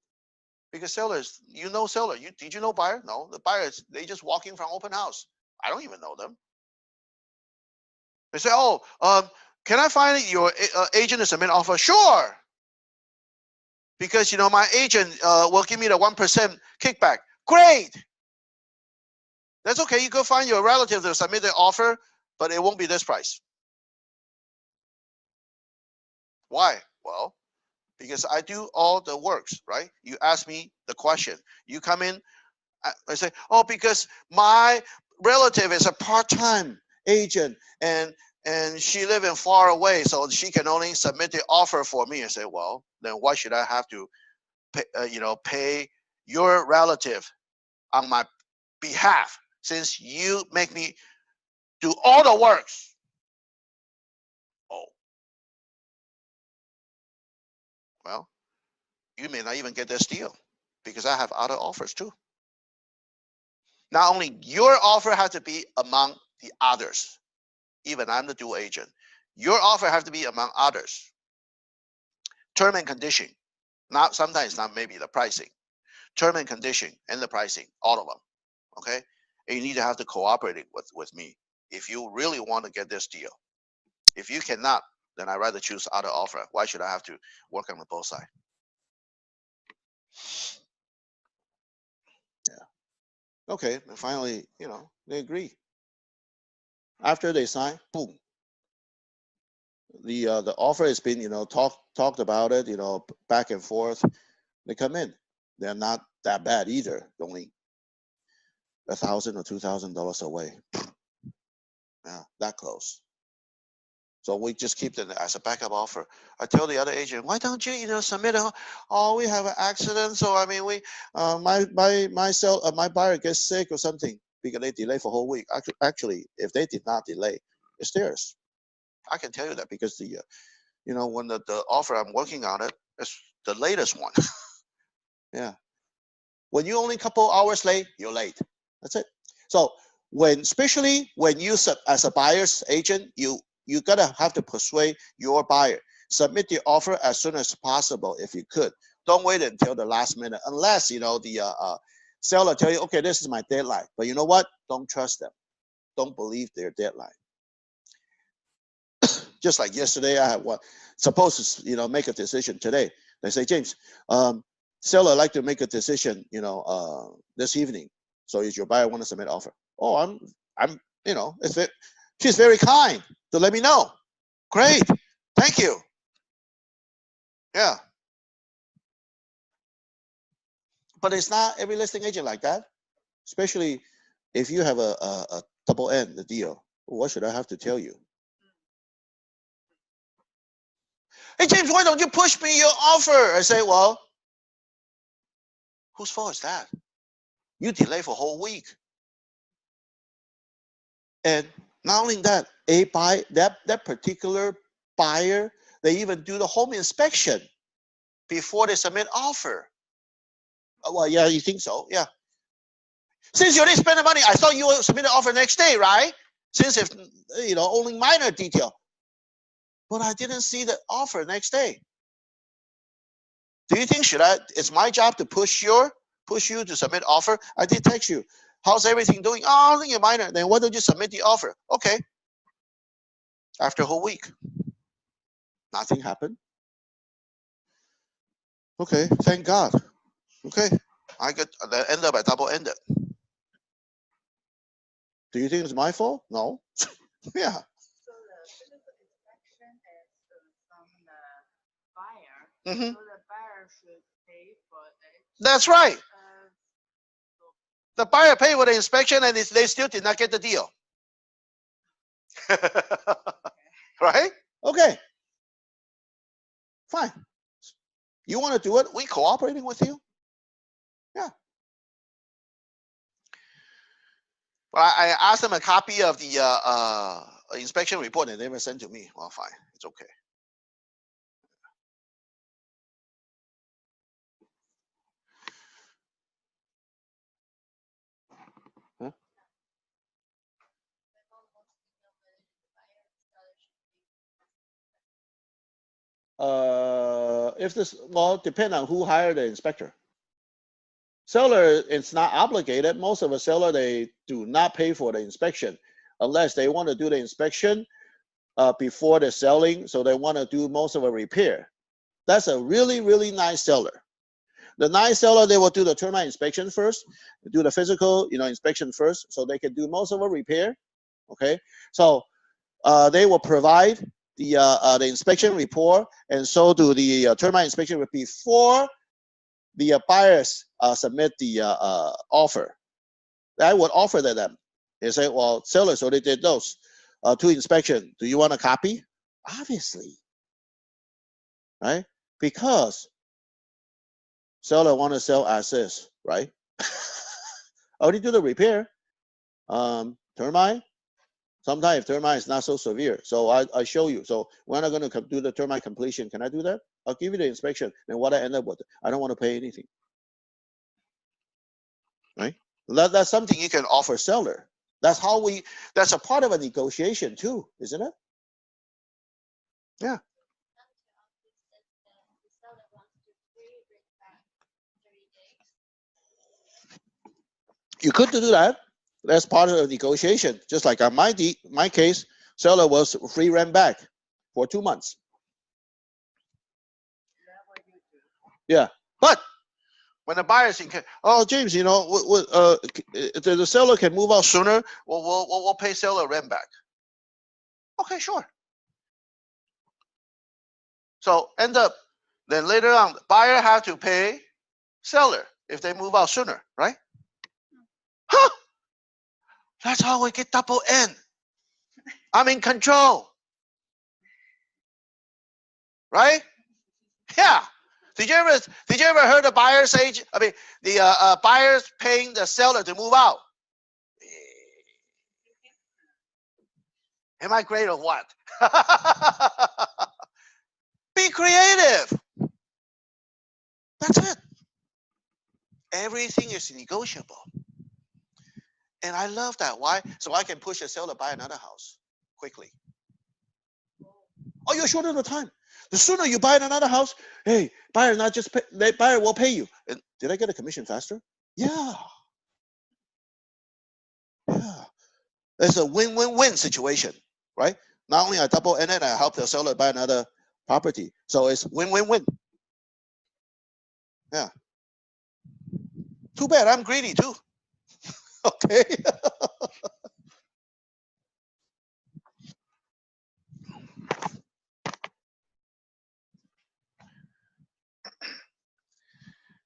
Because sellers, seller. Did you know buyer? No, the buyers, they just walking from open house. I don't even know them. They say, oh, can I find your agent to submit offer? Sure. Because, my agent will give me the 1% kickback. Great. That's okay. You go find your relative to submit the offer, but it won't be this price. Why? Well, because I do all the works, right? You ask me the question. You come in, I say, oh, because my relative is a part-time agent and she live in far away, so she can only submit the offer for me. I say, well, then why should I have to pay your relative on my behalf since you make me do all the works? Oh, well, you may not even get this deal because I have other offers too. Not only your offer has to be among the others, even I'm the dual agent, your offer has to be among others. Term and condition, not sometimes not maybe the pricing. Term and condition and the pricing, all of them. Okay, and you need to have to cooperate with me if you really want to get this deal. If you cannot, then I'd rather choose other offer. Why should I have to work on both sides? Yeah. Okay, and finally, they agree. After they sign, boom. The offer has been, talked about it, back and forth. They come in. They're not that bad either. Only $1,000 or $2,000 away. Yeah, that close. So we just keep it as a backup offer. I tell the other agent, why don't you, submit a, oh, we have an accident. So I mean, my buyer gets sick or something because they delay for a whole week. Actually, if they did not delay, it's theirs. I can tell you that because when the offer I'm working on it is the latest one. Yeah. When you only a couple hours late, you're late. That's it. So especially when you as a buyer's agent, you gotta have to persuade your buyer. Submit the offer as soon as possible if you could. Don't wait until the last minute, unless the seller tell you, okay, this is my deadline. But you know what? Don't trust them. Don't believe their deadline. Just like yesterday, I had supposed to make a decision today. They say, James, seller like to make a decision, this evening. So is your buyer want to submit offer? Oh, I'm she's very kind to let me know. Great, thank you. Yeah. But it's not every listing agent like that, especially if you have a double end deal. What should I have to tell you? Hey, James, why don't you push me your offer? I say, well, whose fault is that? You delay for a whole week. And not only that, that particular buyer, they even do the home inspection before they submit offer. Well, yeah, you think so? Yeah. Since you already spent the money, I thought you would submit an offer next day, right? Since if only minor detail. But I didn't see the offer next day. Do you think it's my job to push you to submit offer? I did text you. How's everything doing? Oh, only a minor. Then why don't you submit the offer? Okay. After a whole week, nothing happened. Okay, thank God. Okay, I end up I double-ended. Do you think it's my fault? No. Yeah. So the physical inspection is from the buyer. Mm-hmm. So the buyer should pay for it. That's right. The buyer paid for the inspection and they still did not get the deal. Right? Okay. Fine. You want to do it? We cooperating with you. Yeah. Well, I asked them a copy of the inspection report and they never sent to me. Well, fine. It's okay. Huh? If this, well, depend on who hired the inspector. Seller is not obligated. Most of the seller, they do not pay for the inspection unless they want to do the inspection before the selling. So they want to do most of the repair. That's a really, really nice seller. The nice seller, they will do the termite inspection first, do the physical, inspection first, so they can do most of the repair. Okay, so they will provide the inspection report, and so do the termite inspection before the buyers submit the offer. I would offer to them. They say, well, sellers already did those 2 inspections. Do you want a copy? Obviously, right? Because seller want to sell as is, right? Already do the repair. Termite. Sometimes if termite is not so severe, so I show you. So we're not going to do the termite completion. Can I do that? I'll give you the inspection. And what I end up with, I don't want to pay anything. Right? That's something you can offer seller. That's a part of a negotiation too, isn't it? Yeah. You could do that. That's part of the negotiation. Just like on my case, seller was free rent back for 2 months. Yeah, but when the buyer is in, oh, James, the seller can move out sooner. We'll pay seller rent back. Okay, sure. So end up, then later on, the buyer have to pay seller if they move out sooner, right? Huh? That's how we get double N. I'm in control. right? Yeah. Did you ever heard the buyer's agent? I mean, the buyers paying the seller to move out. Am I great or what? Be creative. That's it. Everything is negotiable. And I love that. Why? So I can push a seller to buy another house quickly. Oh, you're short of time. The sooner you buy another house, hey, buyer not just pay, buyer will pay you. And did I get a commission faster? Yeah. Yeah. It's a win-win-win situation, right? Not only I double and then I help the seller buy another property. So it's win-win-win. Yeah. Too bad I'm greedy too. Okay.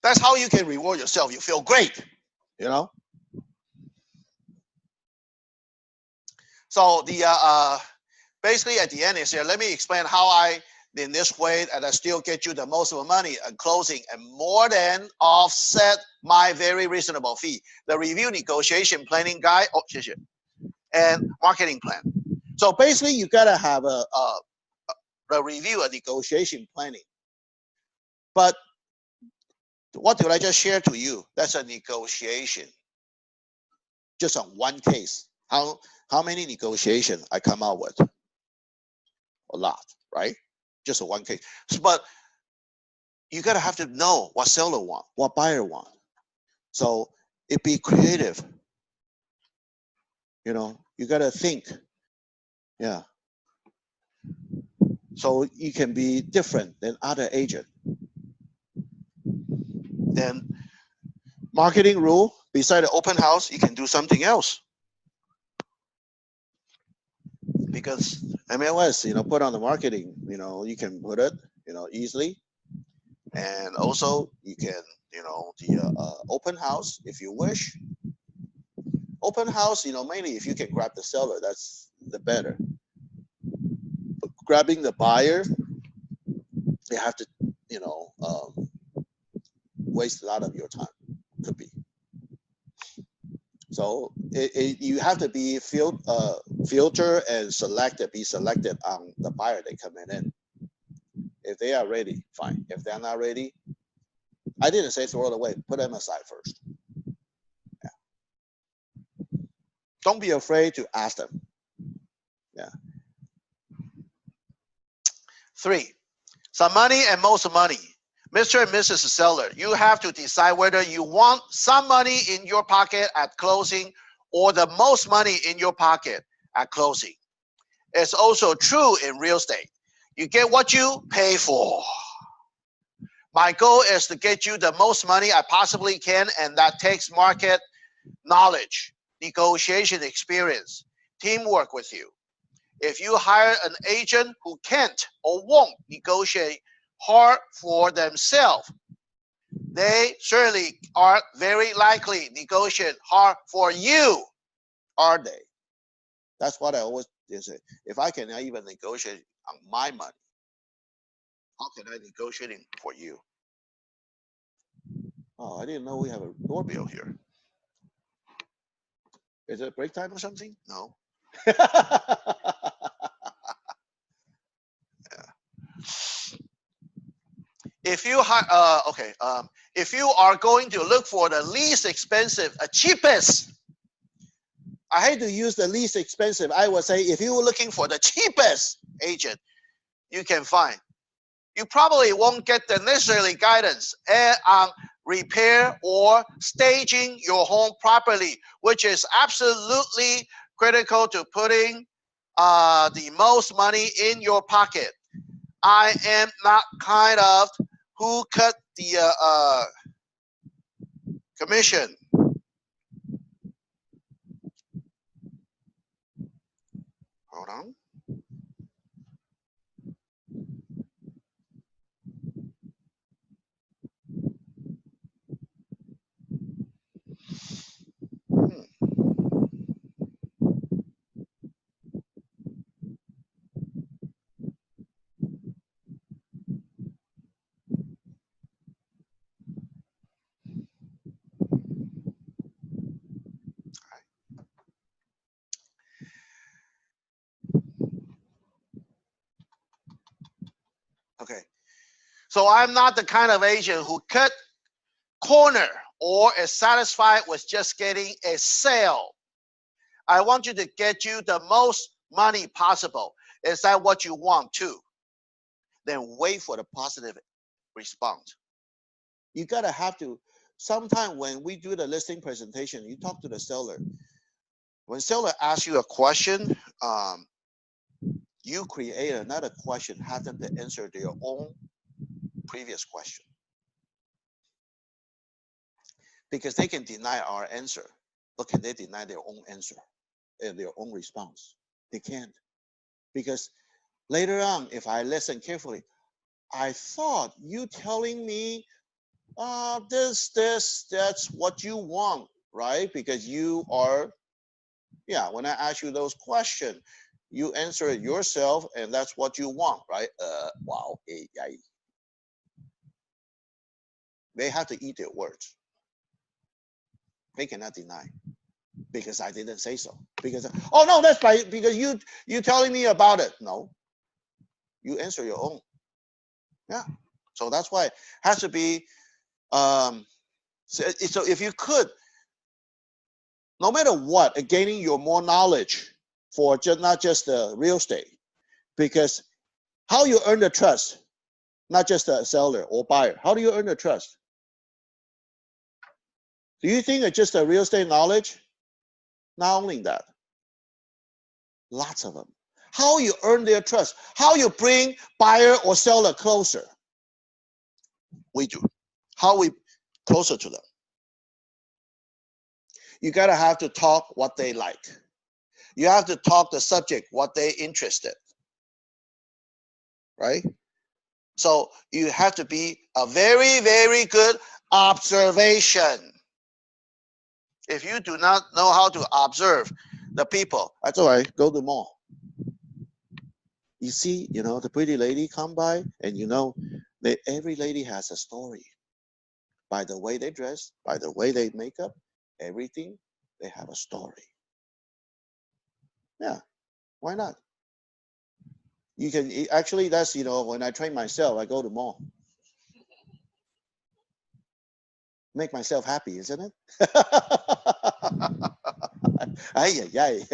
That's how you can reward yourself. You feel great, you know? So the basically at the end is here, let me explain how I, in this way, and I still get you the most of the money at closing and more than offset my very reasonable fee. The review negotiation planning guide, and marketing plan. So basically you gotta have a review, a negotiation planning. But what did I just share to you? That's a negotiation. Just on one case. How many negotiations I come out with? A lot, right? Just a one case. But you gotta have to know what seller want, what buyer want. So it be creative. You know, you gotta think. Yeah. So you can be different than other agent. Then marketing rule, beside the open house, you can do something else. Because MLS, you know, put on the marketing, you know, you can put it, you know, easily. And also you can, you know, the open house, if you wish. Open house, you know, mainly if you can grab the seller, that's the better. But grabbing the buyer, you have to, you know, waste a lot of your time, could be. So you have to be filter and selected, be selected on the buyer they coming in. If they are ready, fine. If they're not ready, I didn't say throw it away. Put them aside first. Yeah. Don't be afraid to ask them. Yeah. 3, some money and most money. Mr. and Mrs. Seller, you have to decide whether you want some money in your pocket at closing or the most money in your pocket at closing. It's also true in real estate. You get what you pay for. My goal is to get you the most money I possibly can, and that takes market knowledge, negotiation experience, teamwork with you. If you hire an agent who can't or won't negotiate hard for themselves, they certainly are very likely negotiate hard for you, are they? That's what I always say. If I cannot even negotiate on my money, how can I negotiate for you? Oh, I didn't know we have a doorbell here. Is it break time or something? No. If you if you are going to look for the least expensive, cheapest, I hate to use the least expensive. I would say if you were looking for the cheapest agent you can find, you probably won't get the necessary guidance on repair or staging your home properly, which is absolutely critical to putting the most money in your pocket. I am not kind of who cut the commission. Hold on. Okay. So I'm not the kind of agent who cut corner or is satisfied with just getting a sale. I want you to get you the most money possible. Is that what you want too? Then wait for the positive response. You gotta have to, sometime when we do the listing presentation, you talk to the seller. When seller asks you a question, you create another question, have them to answer their own previous question. Because they can deny our answer, but can they deny their own answer and their own response? They can't. Because later on, if I listen carefully, I thought you telling me that's what you want, right? Because you are, yeah, when I ask you those questions, you answer it yourself and that's what you want, right? Wow, AI. They have to eat their words. They cannot deny because I didn't say so. Because, oh no, that's right, because you telling me about it. No, you answer your own. Yeah, so that's why it has to be, so if you could, no matter what, gaining your more knowledge for not just the real estate, because how you earn the trust, not just the seller or buyer, how do you earn the trust? Do you think it's just a real estate knowledge? Not only that, lots of them. How you earn their trust, how you bring buyer or seller closer. We do. How we closer to them. You gotta have to talk what they like. You have to talk the subject, what they interested, right? So you have to be a very, very good observation. If you do not know how to observe the people, that's all right, go to the mall. You see, the pretty lady come by and every lady has a story. By the way they dress, by the way they make up, everything, they have a story. Yeah, why not? You can actually, that's, when I train myself, I go to mall. Make myself happy, isn't it? Ay, ay, ay.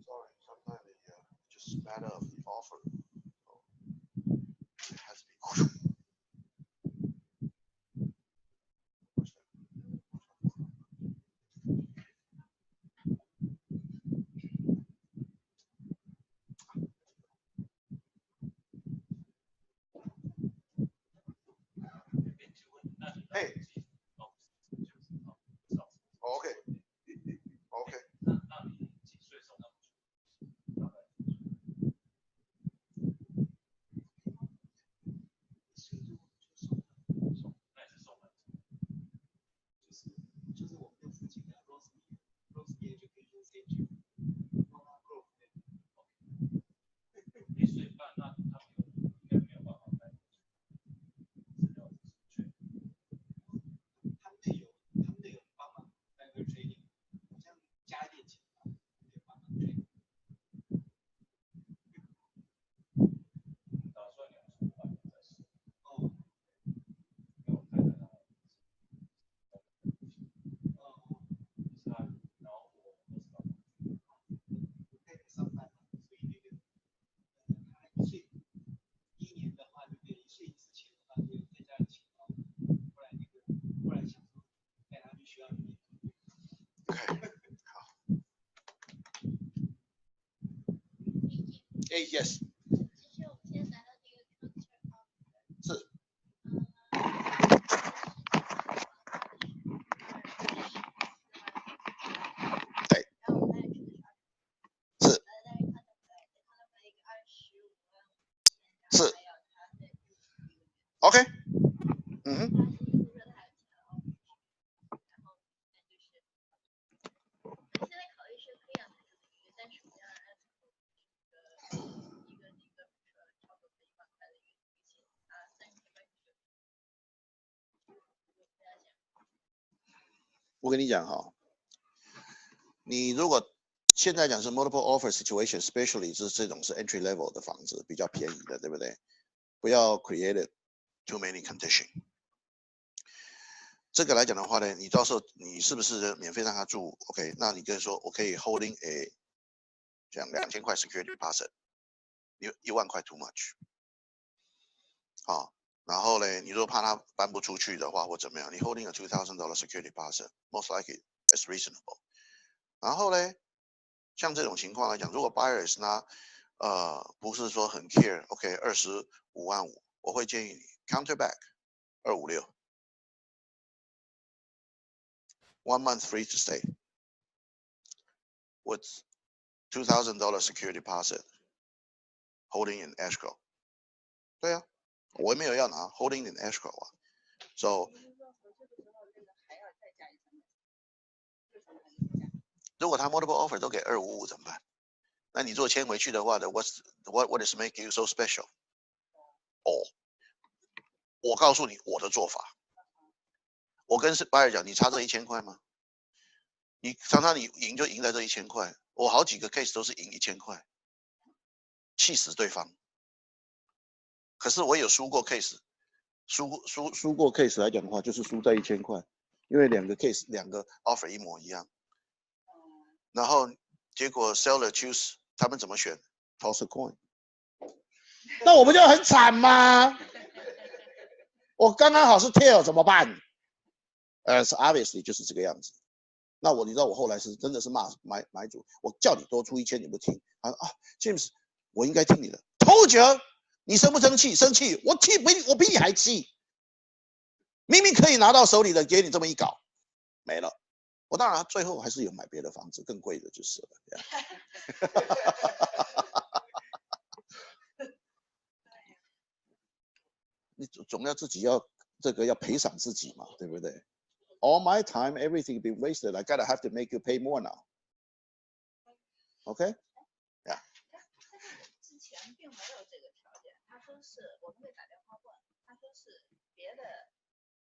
Sorry, sometimes it just matter of the offer. So it has to be. Hey. Okay. Okay. 28 yes。是。对。是。是。OK。嗯哼。我跟你讲哈，你如果现在讲是 multiple offer situation，especially 是这种是 entry level 的房子，比较便宜的，对不对？不要 create too many condition。这个来讲的话呢，你到时候你是不是免费让他住 ？OK， 那你跟说我可以 holding a 这样2000块 security deposit， 1万块 too much。好。然后呢，你如果怕他搬不出去的话，或怎么样，你 holding a $2,000 security deposit，most likely it's reasonable。然后呢，像这种情况来讲，如果 buyers 呢，不是说很 care，OK， 25万5，我会建议你 counter back 256 ，1 month free to stay with $2,000 security deposit holding in escrow。对啊。我也没有要拿 holding in escrow 啊 ，so 如果他 multiple offer 都给255怎么办？那你做签回去的话的 what is make you so special？ 哦，我告诉你我的做法，我跟 buyer 讲，你差这1000块吗？你常常你赢就赢在这1000块，我好几个 case 都是赢1000块，气死对方。可是我有输过 case。输过 case 来讲的话，就是输在1000块，因为2个 offer 一模一样，然后结果 seller choose 他们怎么选 ？toss a coin， 那我不就很惨吗？我刚刚好是 tail 怎么办？obviously 就是这个样子。那你知道我后来是真的是骂买主，我叫你多出1000你不听，他说啊 James， 我应该听你的。told you。你生不生气？生气，我比你还气。明明可以拿到手里的，给你这么一搞，没了。我当然最后还是有买别的房子，更贵的就是了。你总要自己要赔偿自己嘛，对不对 ？All my time, everything been wasted. I gotta have to make you pay more now. OK？ 呀。之前并没有这个条件，他说是我们会打电话问，他说是别的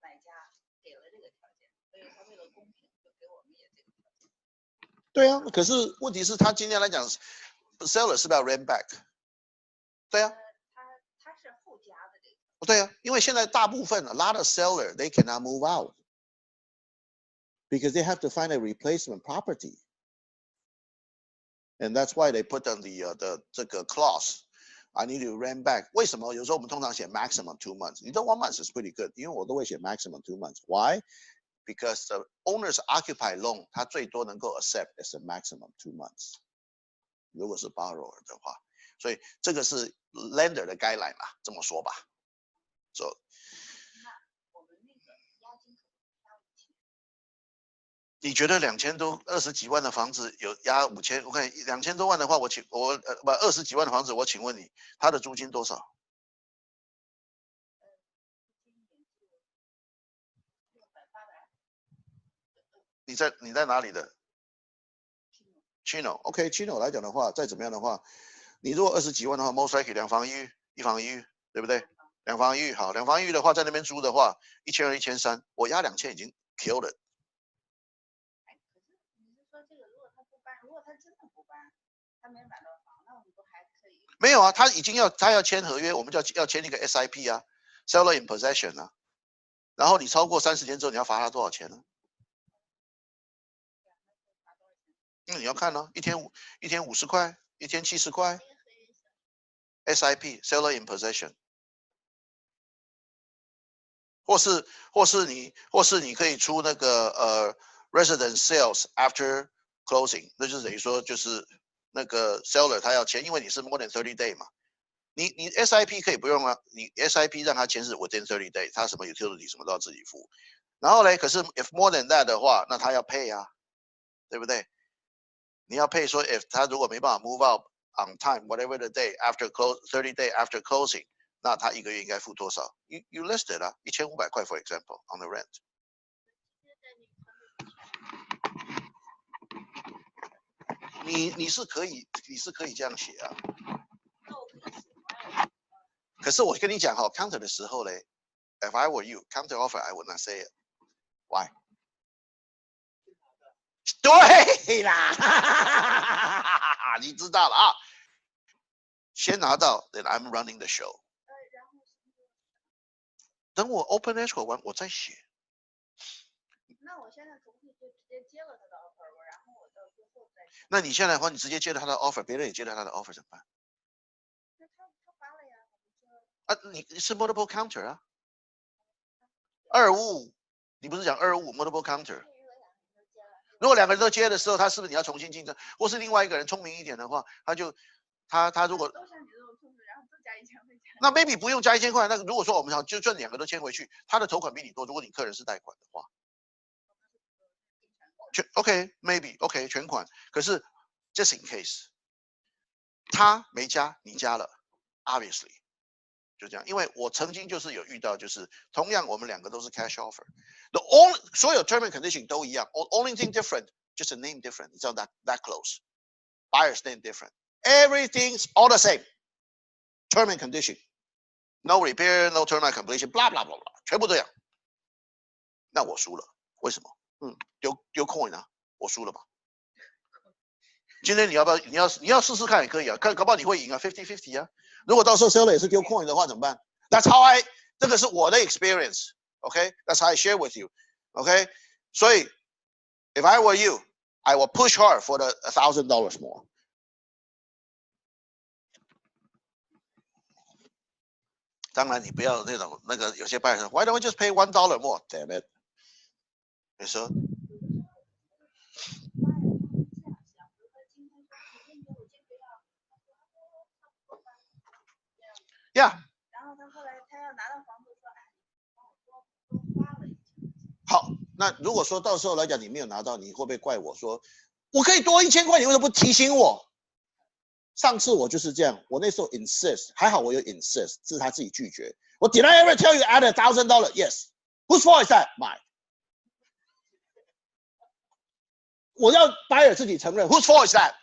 买家给了这个条件，所以他为了公平就给我们也这个条件。对啊，可是问题是他今天来讲 ，seller 是不是要 rent back？ 对啊。他是后加的这个。对啊，因为现在大部分 a lot of seller they cannot move out because they have to find a replacement property, and that's why they put on the 这个 clause。I need to rent back。为什么？有时候我们通常写 maximum 2 months。你的 1 month is pretty good， 因为我都会写 maximum 2 months。Why？ Because the owner's occupied loan， 它最多能够 accept as a maximum 2 months。如果是 borrower 的话，所以这个是 lender 的 guideline 嘛，这么说吧。So， 你觉得2000多20几万的房子有押5000？我看2000多万的话，20几万的房子，我请问你，它的租金多少？你在哪里的 ？Chino，OK，Chino 来讲的话，再怎么样的话，你如果20几万的话 ，most likely 2房一浴，1房一浴，对不对？2房一浴好，2房一浴的话，在那边租的话，1200、1300，我押2000已经 kill 了。如果他真的不搬，他没买到房，那我们不还可以？没有啊，他要签合约，我们要签一个 SIP 啊 ，Seller in Possession 啊。然后你超过30天之后，你要罚他多少钱呢？你要看呢、一天50块，一天70块。SIP Seller in Possession， 或是你可以出那个resident sales after closing， 那就是等于说就是那个 seller 他要签，因为你是 more than 30 day 嘛。你 SIP 可以不用啊，你 SIP 让他签是 within 30 day， 他什么 utility 什么都要自己付。然后嘞，可是 if more than that 的话，那他要 pay 啊，对不对？你要 pay 说 if 他如果没办法 move out on time whatever the day after close 30 day after closing， 那他一个月应该付多少 ？You listed 啊，1500块 for example on the rent。你是可以这样写啊。可是我跟你讲哈 ，counter 的时候嘞 ，if I were you counter offer I would not say it. Why？ 对啦，你知道了啊。先拿到 ，then I'm running the show。等我 open escrow 完，我再写。那我现在可不可以就直接接了他的 offer， 然后我到最后再？那你现在的话，你直接接了他的 offer， 别人也接了他的 offer 怎么办？那他发了呀，啊，你是 multiple counter 啊，255，你不是讲255 multiple counter？ 如果两个人都接的时候，他是不是你要重新竞争？或是另外一个人聪明一点的话，他如果都像你这种聪明，然后再加1000块钱。那 maybe 不用加1000块。那如果说我们想就赚2个都签回去，他的头款比你多。如果你客人是贷款的话，OK maybe OK 全款。可是 just in case 他没加，你加了 ，obviously 就这样。因为我曾经就是有遇到，就是同样我们两个都是 cash offer，the only 所有 term and condition 都一样 ，only thing different just a name different。你知道 that close buyer's name different，everything's all the same。term and condition。No repair, no term and completion, blah blah blah blah， 全部这样。那我输了，为什么？丢 coin 啊，我输了吧？今天你要不要？你要试试看也可以啊，搞不好你会赢啊 ，50-50 啊。如果到时候 seller 也是丢 coin 的话怎么办 ？That's how I， 这个是我的 experience，OK？That's how I share with you，OK？所以 ，if I were you, I will push hard for the $1,000 more。当然，你不要那个有些 buyer 说 ，Why don't we just pay $1 more? Damn it！ 你说，Yeah。然后他后来他要拿到房子说，哎，多花了1000。好，那如果说到时候来讲你没有拿到，你会不会怪我说，我可以多1000块，你为什么不提醒我？上次我就是这样，我那时候 insist， 还好我有 insist， 是他自己拒绝。我 Did I ever tell you add $1,000? Yes. Whose fault is that? Mine. 我要 buyer 自己承认 ，Whose fault is that?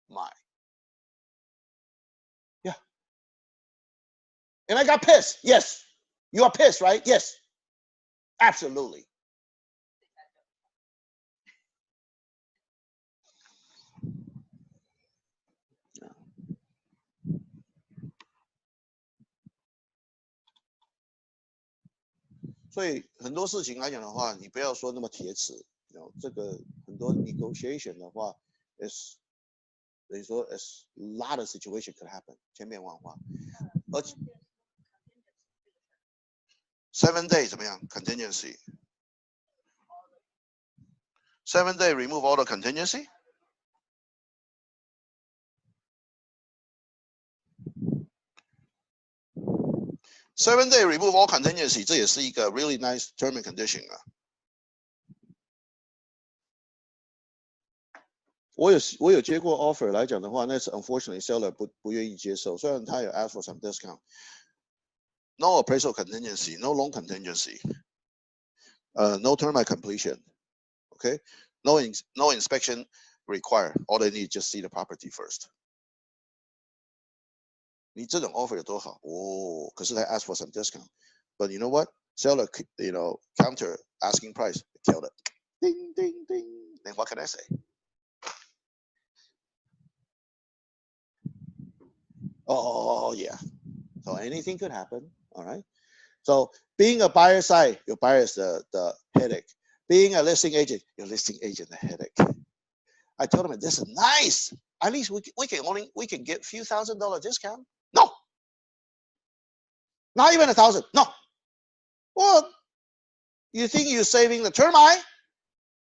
Mine. Yeah. And I got pissed. Yes. You are pissed, right? Yes. Absolutely. Yeah. 所以很多事情来讲的话，你不要说那么铁齿。这个很多 negotiation 的话 ，is 等于说 is a lot of situation could happen， 千变万化。而且 7 day 怎么样 ？contingency。7 day remove all the contingency。7 day remove all contingency， 这也是一个 really nice term and condition 啊。我有接过 offer 来讲的话，那是 unfortunately seller 不愿意接受，虽然他有 ask for some discount。No appraisal contingency, no loan contingency, no term by completion, okay? No inspection required. All they need is just see the property first. 你这种 offer 有多好哦？可是他 ask for some discount, but you know what? Seller, counter asking price, killed it. Ding ding ding. Then what can I say? Oh yeah. So anything could happen. All right. So being a buyer side, your buyer is the headache. Being a listing agent, your listing agent the headache. I told him this is nice. At least we can get a few $1,000 discount. No. Not even 1,000. No. Well, you think you're saving the termite?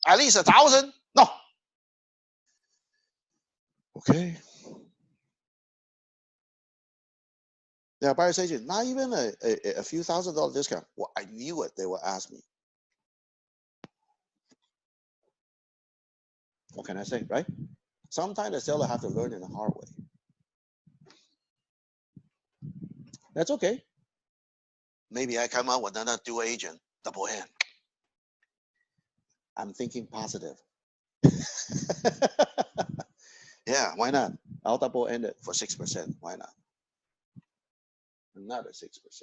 At least 1,000? No. Okay. Yeah, buyer's agent, not even a few $1,000 discount. Well, I knew it. They will ask me. What can I say, right? Sometimes the seller have to learn in the hard way. That's okay. Maybe I come out with another dual agent, double hand. I'm thinking positive. Yeah, why not? I'll double end it for 6%. Why not? Another 6%.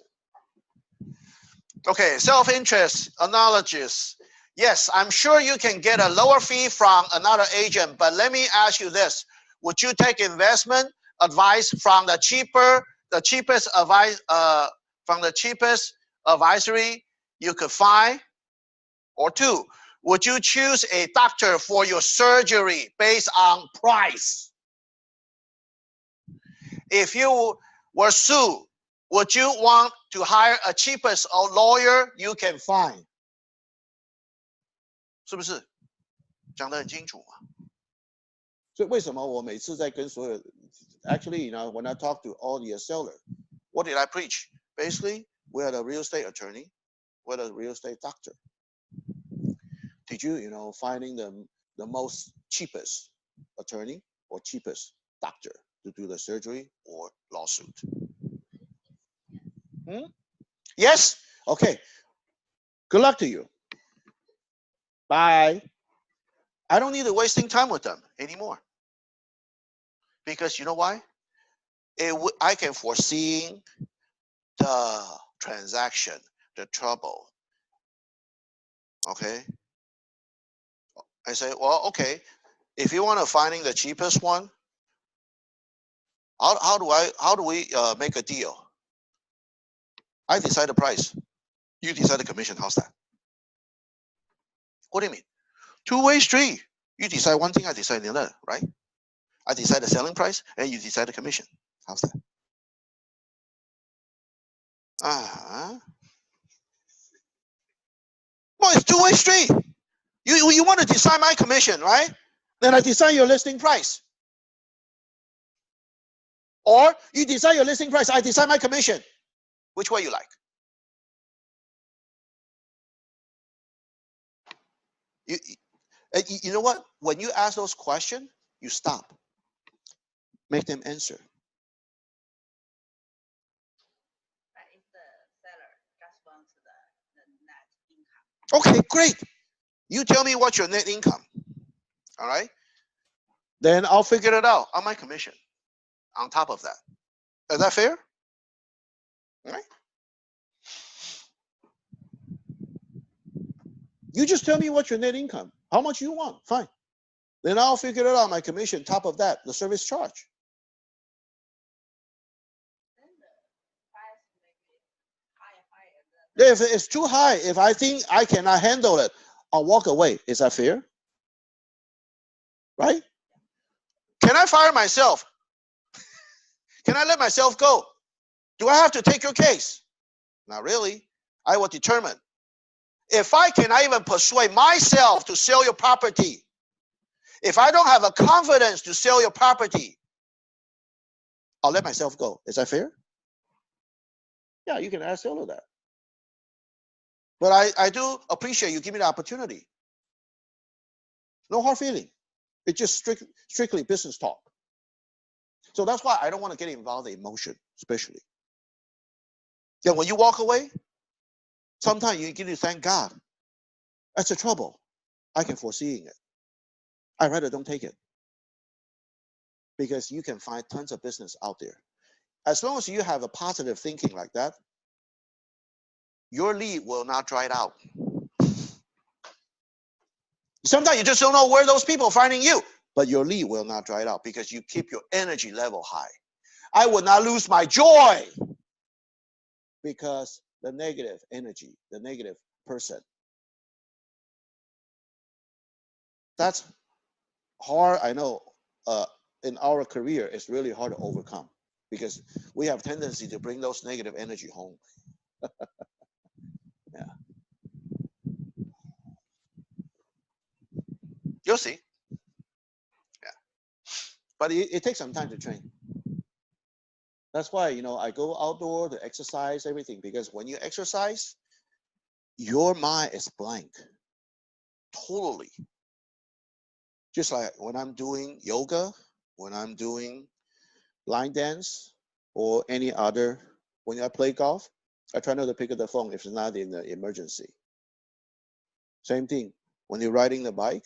Okay, self-interest analogous. Yes, I'm sure you can get a lower fee from another agent, but let me ask you this. Would you take investment advice from the cheapest advice, from the cheapest advisory you could find? Or two, would you choose a doctor for your surgery based on price? If you were sued, would you want to hire a cheapest lawyer you can find? 是不是讲得很清楚啊？所以为什么我每次在跟所有 actually, you know, when I talk to all the seller, what did I preach? Basically, we're the real estate attorney, we're the real estate doctor. Did you, you know, finding the most cheapest attorney or cheapest doctor to do the surgery or lawsuit? Yes? Okay. Good luck to you. Bye. I don't need to wasting time with them anymore. Because you know why? I can foresee the transaction, the trouble. Okay? I say, well, okay. If you want to finding the cheapest one, how do we make a deal? I decide the price. You decide the commission. How's that? What do you mean? Two-way street. You decide one thing, I decide the other, right? I decide the selling price, and you decide the commission. How's that? Well, it's two-way street. You want to decide my commission, right? Then I decide your listing price. Or you decide your listing price, I decide my commission. Which way you like? You know what? When you ask those questions, you stop. Make them answer. But if the seller just wants the net income. Okay, great. You tell me what's your net income. All right? Then I'll figure it out on my commission on top of that. Is that fair? All right? You just tell me what's your net income. How much you want. Fine. Then I'll figure it out my commission, top of that, the service charge. Then the price may be higher. If it's too high, if I think I cannot handle it, I'll walk away. Is that fair? Right? Can I fire myself? Can I let myself go? Do I have to take your case? Not really. I will determine. If I cannot even persuade myself to sell your property, if I don't have a confidence to sell your property, I'll let myself go. Is that fair? Yeah, you can ask all of that. But I do appreciate you giving me the opportunity. No hard feeling. It's just strictly business talk. So that's why I don't want to get involved in emotion, especially. Then when you walk away, sometimes you need to thank God. That's the trouble. I can foreseeing it. I rather don't take it. Because you can find tons of business out there. As long as you have a positive thinking like that, your lead will not dry out. Sometimes you just don't know where those people are finding you, but your lead will not dry out because you keep your energy level high. I will not lose my joy because the negative energy, the negative person. That's hard, I know. In our career, it's really hard to overcome because we have tendency to bring those negative energy home. Yeah. You'll see. Yeah. But it takes some time to train. That's why, you know, I go outdoor to exercise, everything, because when you exercise, your mind is blank. Totally. Just like when I'm doing yoga, when I'm doing line dance, or any other, when I play golf, I try not to pick up the phone if it's not in an emergency. Same thing when you're riding the bike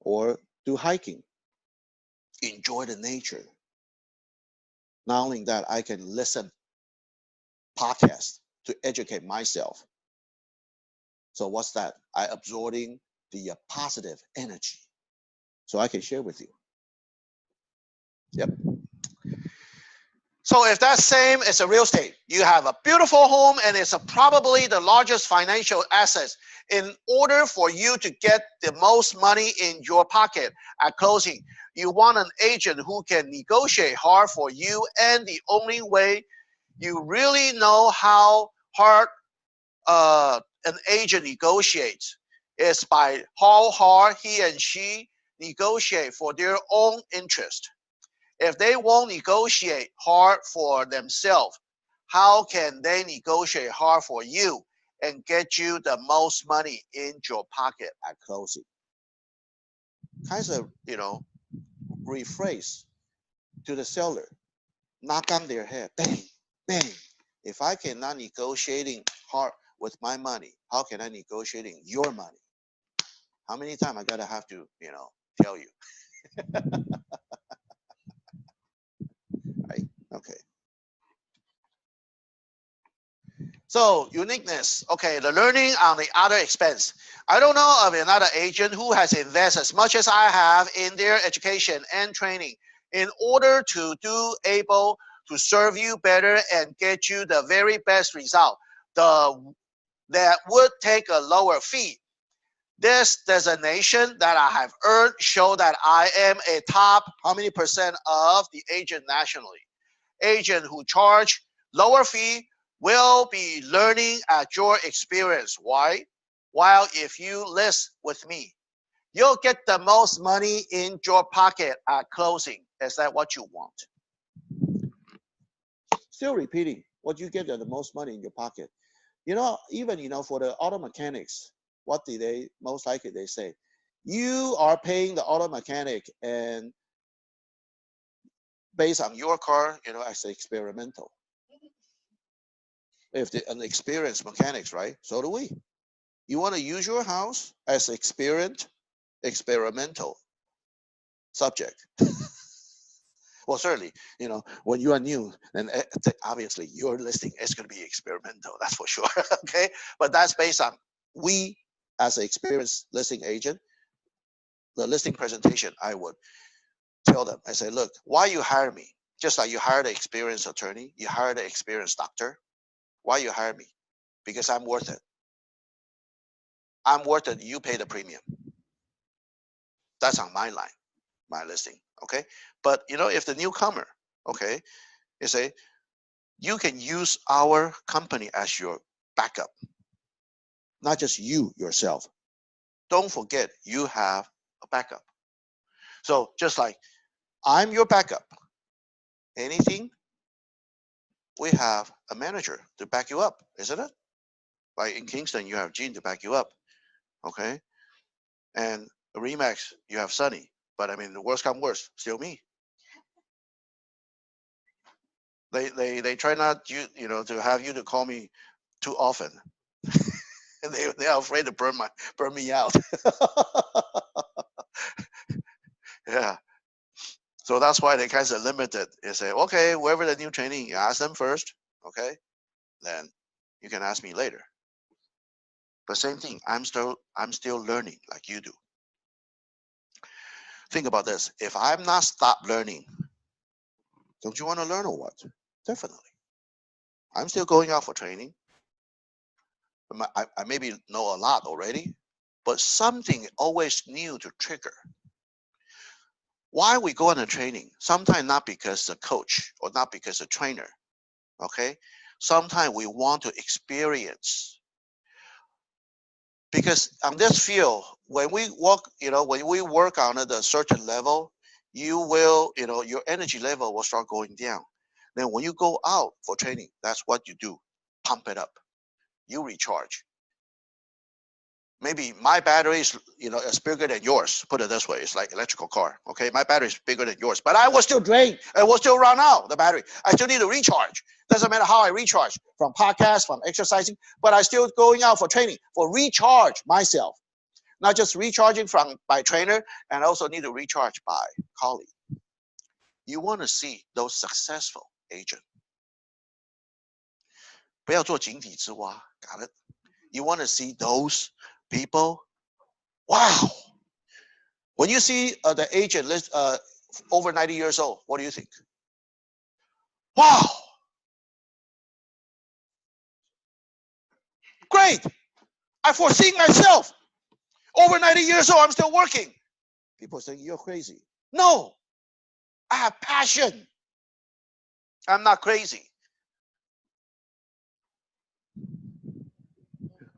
or do hiking. Enjoy the nature. Not only that, I can listen podcasts to educate myself. So what's that? I absorbing the positive energy, so I can share with you. Yep. So if that same is a real estate, you have a beautiful home and it's probably the largest financial assets. In order for you to get the most money in your pocket at closing, you want an agent who can negotiate hard for you, and the only way you really know how hard an agent negotiates is by how hard he and she negotiate for their own interest. If they won't negotiate hard for themselves, how can they negotiate hard for you and get you the most money in your pocket at closing? Kind of, you know, rephrase to the seller, knock on their head, bang, bang. If I cannot negotiating hard with my money, how can I negotiating your money? How many times I gotta have to, you know, tell you? Right? Okay. So uniqueness. Okay, the learning on the other expense. I don't know of another agent who has invested as much as I have in their education and training in order to do able to serve you better and get you the very best result. That would take a lower fee. This designation that I have earned show that I am a top how many percent of the agent nationally. Agent who charge lower fee will be learning at your experience. Why? While if you list with me, you'll get the most money in your pocket at closing. Is that what you want? Still repeating, what you get the most money in your pocket. You know, even, you know, for the auto mechanics, what do they most likely they say? You are paying the auto mechanic and based on your car, you know, as experimental. If an experienced mechanics, right? So do we. You want to use your house as experienced experimental subject. Well, certainly, you know, when you are new, then obviously your listing is going to be experimental. That's for sure. Okay, but that's based on we as an experienced listing agent. The listing presentation, I would tell them. I say, look, why you hire me? Just like you hired an experienced attorney, you hired an experienced doctor. Why you hire me? Because I'm worth it. I'm worth it. You pay the premium. That's on my line, my listing. Okay. But you know, if the newcomer, okay, you say, you can use our company as your backup, not just you yourself. Don't forget you have a backup. So just like I'm your backup, anything, we have a manager to back you up, isn't it? Like in Kingston, you have Gene to back you up. Okay. And Remax, you have Sunny. But I mean, the worst come worst, still me. They try not you know to have you to call me too often. And they are afraid to burn me out. Yeah. So that's why they kind of limited. They say, okay, whoever the new training, you ask them first, okay, then you can ask me later. But same thing, I'm still learning like you do. Think about this. If I'm not stop learning, don't you want to learn or what? Definitely. I'm still going out for training. I maybe know a lot already, but something always new to trigger. Why we go on a training? Sometimes not because the coach or not because the trainer. Okay. Sometimes we want to experience. Because on this field, when we work, you know, when we work on at a certain level, you will, your energy level will start going down. Then when you go out for training, that's what you do. Pump it up. You recharge. Maybe my battery is, is bigger than yours. Put it this way, it's like electrical car. Okay, my battery is bigger than yours, but I will still drain. I will still run out the battery. I still need to recharge. Doesn't matter how I recharge, from podcast, from exercising, but I still going out for training, for recharge myself. Not just recharging from by trainer, and also need to recharge by colleague. You want to see those successful agents. 不要做井底之蛙. Got it? You want to see those people? Wow! When you see the agent over 90 years old, what do you think? Wow! Great! I foresee myself. Over 90 years old, I'm still working. People say, you're crazy. No! I have passion. I'm not crazy.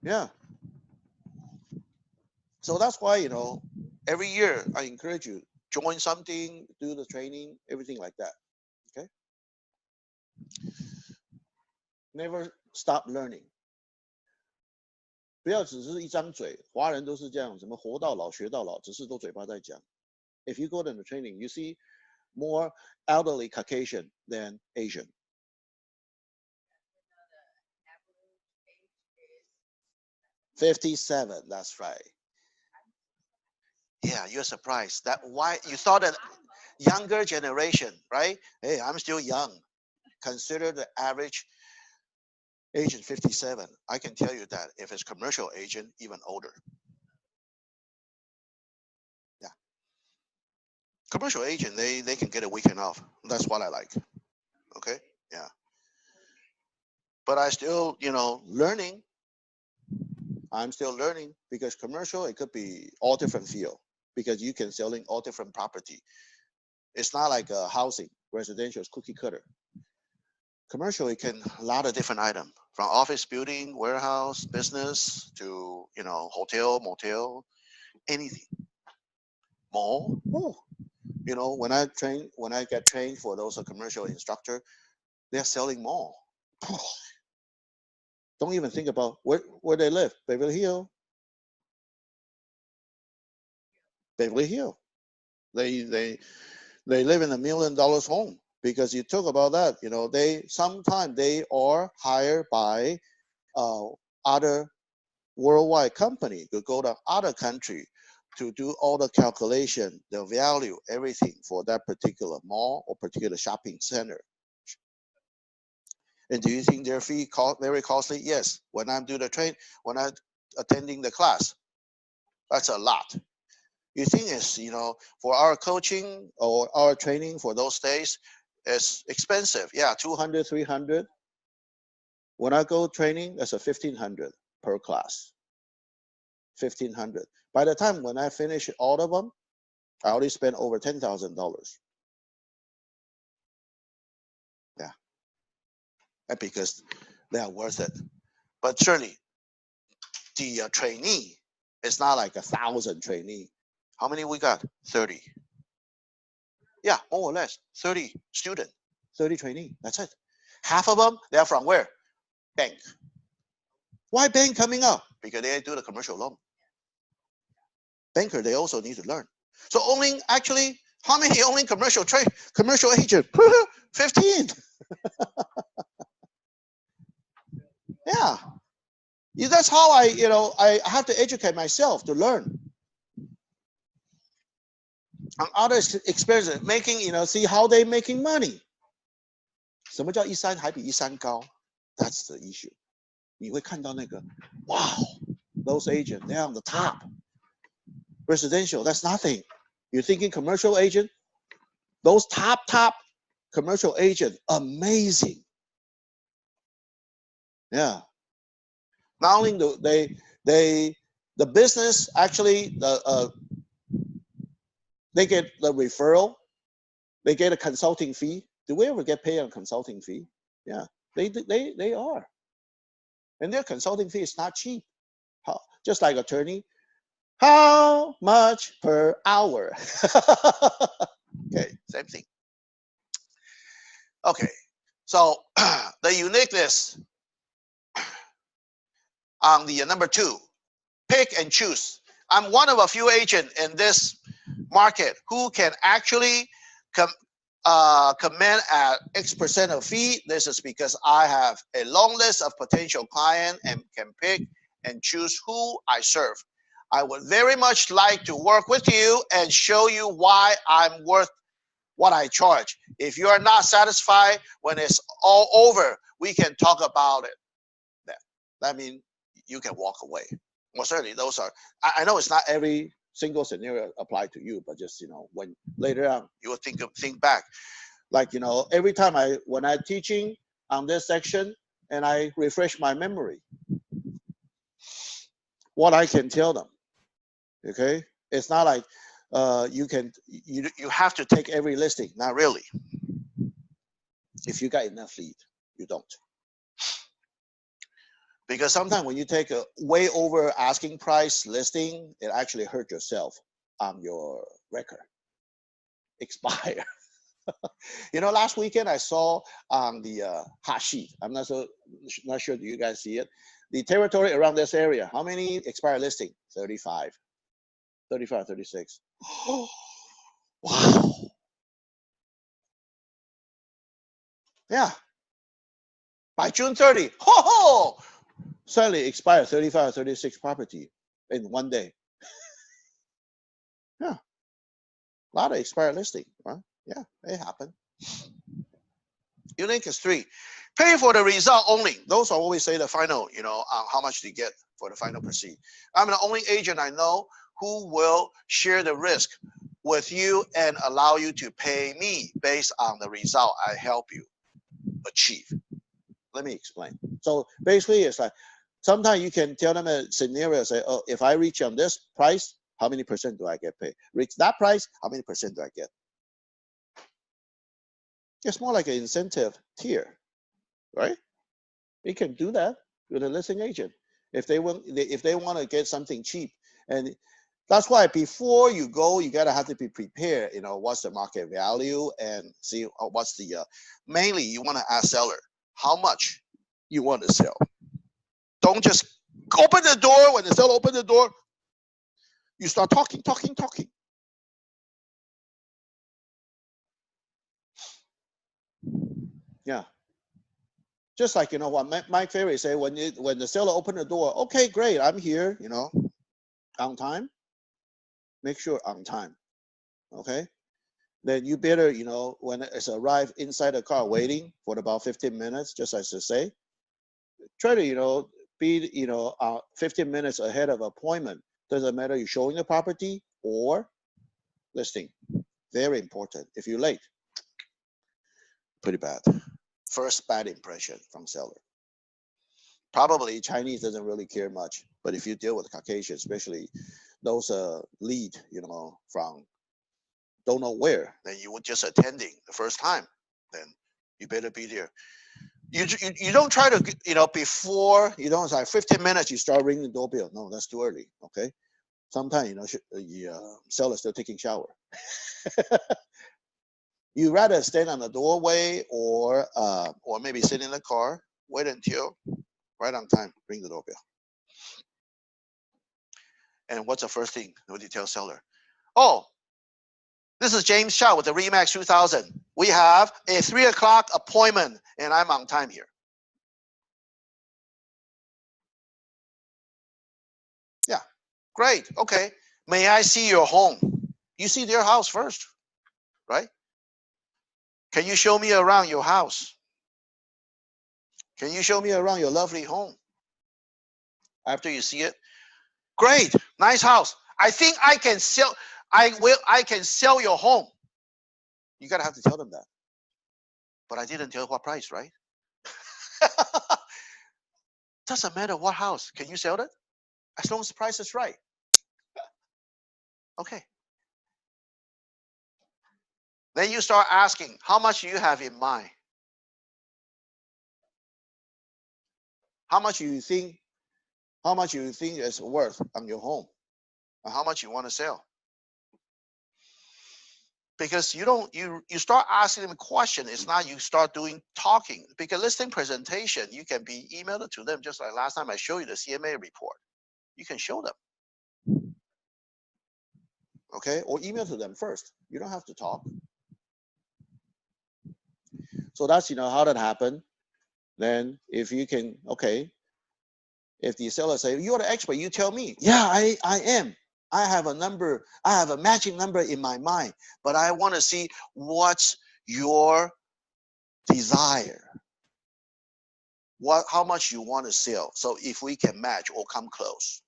Yeah. So that's why, every year I encourage you, join something, do the training, everything like that. Okay? Never stop learning. 不要只是一张嘴，华人都是这样，什么活到老学到老，只是都嘴巴在讲。If you go to the training, you see more elderly Caucasian than Asian. $57, that's right. Yeah, you're surprised. That why you thought that younger generation, right? Hey, I'm still young. Consider the average agent 57. I can tell you that if it's commercial agent, even older. Yeah. Commercial agent, they can get a weekend off. That's what I like. Okay? Yeah. But I still, learning. I'm still learning because commercial, it could be all different field because you can selling all different property. It's not like a housing, residential is cookie cutter. Commercial, it can a lot of different items from office building, warehouse, business to, hotel, motel, anything. Mall. Ooh. When I get trained for those commercial instructor, they're selling mall. Don't even think about where they live. Beverly Hills. Beverly Hills. They live in $1 million home because you talk about that. Sometimes they are hired by other worldwide company to go to other country to do all the calculation, the value, everything for that particular mall or particular shopping center. And do you think their fee very costly? Yes. When I'm doing the when I'm attending the class, that's a lot. You think is, for our coaching or our training for those days, it's expensive. Yeah, 200, 300. When I go training, that's a 1,500 per class. 1,500. By the time when I finish all of them, I already spent over $10,000. Yeah. And because they are worth it. But surely, the trainee, it's not like 1,000 trainee. How many we got? 30. Yeah, more or less. 30 student, 30 trainee. That's it. Half of them, they're from where? Bank. Why bank coming up? Because they do the commercial loan. Banker, they also need to learn. So actually, how many only commercial agent? 15. Yeah. That's how I have to educate myself to learn. On other experiences, making, see how they making money. 什么叫一山还比一山高? That's the issue. 你会看到那个, wow, those agents, they're on the top. Residential, that's nothing. You're thinking commercial agent? Those top commercial agent, amazing. Yeah. Not only do the business actually they get the referral, they get a consulting fee. Do we ever get paid on consulting fee? Yeah, they are. And their consulting fee is not cheap. Just like attorney, how much per hour? Okay, so the uniqueness on the number 2, pick and choose. I'm one of a few agents in this market who can actually command at X% of fee. This is because I have a long list of potential clients and can pick and choose who I serve. I would very much like to work with you and show you why I'm worth what I charge. If you are not satisfied when it's all over, we can talk about it. That means you can walk away. Well, certainly those are, I know it's not every single scenario applied to you, but just, when later on you will think back. Like, every time when I'm teaching on this section and I refresh my memory, what I can tell them, okay? It's not like you have to take every listing, not really. If you got enough lead, you don't. Because sometimes when you take a way over asking price listing, it actually hurt yourself on your record. Expire. Last weekend I saw on the hot sheet. I'm not sure. Do you guys see it? The territory around this area. How many expired listing? 35, 36. Oh, wow. Yeah. By June 30, suddenly expired 35 or 36 property in one day. Yeah. A lot of expired listing, right? Yeah, it happened. Unique is 3. Pay for the result only. Those are always say the final, how much do you get for the final proceed. I'm the only agent I know who will share the risk with you and allow you to pay me based on the result I help you achieve. Let me explain. So basically, it's like sometimes you can tell them a scenario, say, oh, if I reach on this price, how many % do I get paid? Reach that price, how many % do I get? It's more like an incentive tier, right? You can do that with a listing agent if they want to get something cheap. And that's why before you go, you gotta have to be prepared. What's the market value and see what's the mainly you want to ask seller how much you want to sell. Don't just open the door. When the seller open the door, you start talking. Yeah. Just like, what Mike Ferry say, when the seller open the door, okay, great, I'm here, on time. Make sure on time, okay? Then you better, when it's arrived inside the car waiting for about 15 minutes, just as I say, try to, be, 15 minutes ahead of appointment. Doesn't matter you're showing the property or listing. Very important. If you're late, pretty bad. First bad impression from seller. Probably Chinese doesn't really care much, but if you deal with Caucasian, especially those lead, from don't know where, then you were just attending the first time, then you better be there. You don't try to, before, it's like 15 minutes, you start ringing the doorbell. No, that's too early, okay? Sometimes, the seller's still taking shower. You rather stand on the doorway or maybe sit in the car, wait until right on time, ring the doorbell. And what's the first thing? What do you tell seller? Oh, this is James Chow with the RE/MAX 2000. We have a 3 o'clock appointment, and I'm on time here. Yeah, great. Okay. May I see your home? You see their house first, right? Can you show me around your house? Can you show me around your lovely home? After you see it, great, nice house. I think I can sell. I can sell your home. You gotta have to tell them that. But I didn't tell what price, right? Doesn't matter what house. Can you sell it? As long as the price is right. Okay. Then you start asking, how much do you have in mind? How much you think it's worth on your home? Or how much you want to sell? because you start asking them a question. It's not you start doing talking, because listing presentation, you can be emailed to them, just like last time I showed you the CMA report. You can show them, okay, or email to them first. You don't have to talk. So that's how that happened. Then if you can, okay, if the seller say, you're the expert, you tell me. Yeah, I am. I have a number, I have a matching number in my mind, but I want to see what's your desire, how much you want to sell. So if we can match or come close.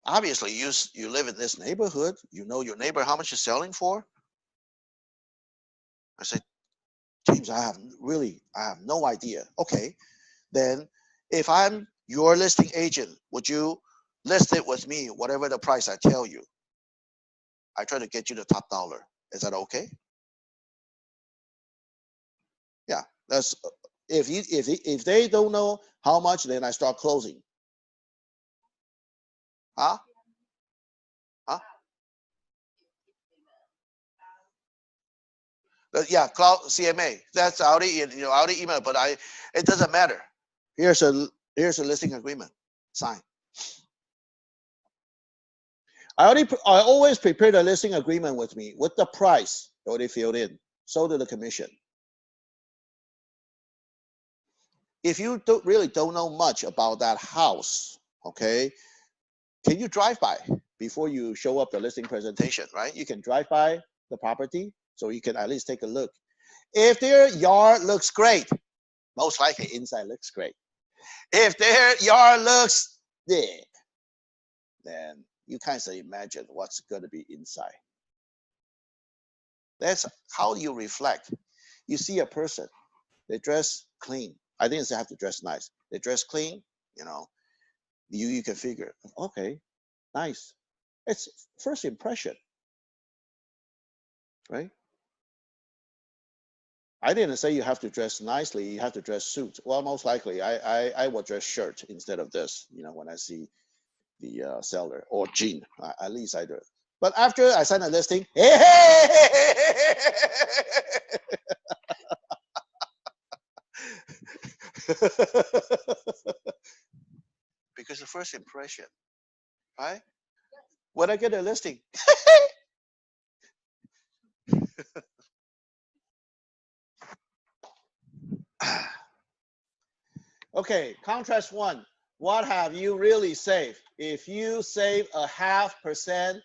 Obviously, you live in this neighborhood, you know your neighbor how much you're selling for. I said, James, I have no idea. Okay, then if I'm your listing agent, would you list it with me, whatever the price I tell you? I try to get you the top dollar. Is that okay? Yeah, that's if they don't know how much, then I start closing. Huh? Huh? Yeah, cloud CMA. That's already already email, but it doesn't matter. Here's a listing agreement. Sign. I always prepare the listing agreement with me with the price already filled in. So do the commission. If you really don't know much about that house, okay, can you drive by before you show up the listing presentation, right? You can drive by the property so you can at least take a look. If their yard looks great, most likely inside looks great. If their yard looks big, then you kind of imagine what's going to be inside. That's how you reflect. You see a person, they dress clean. I didn't say have to dress nice. They dress clean, you can figure, okay, nice. It's first impression, right? I didn't say you have to dress nicely, you have to dress suit. Well, most likely I will dress shirt instead of this, when I see the seller, or jean, at least I do. But after I sign a listing, because the first impression, right? When I get a listing, okay, contrast one. What have you really saved? If you save 0.5%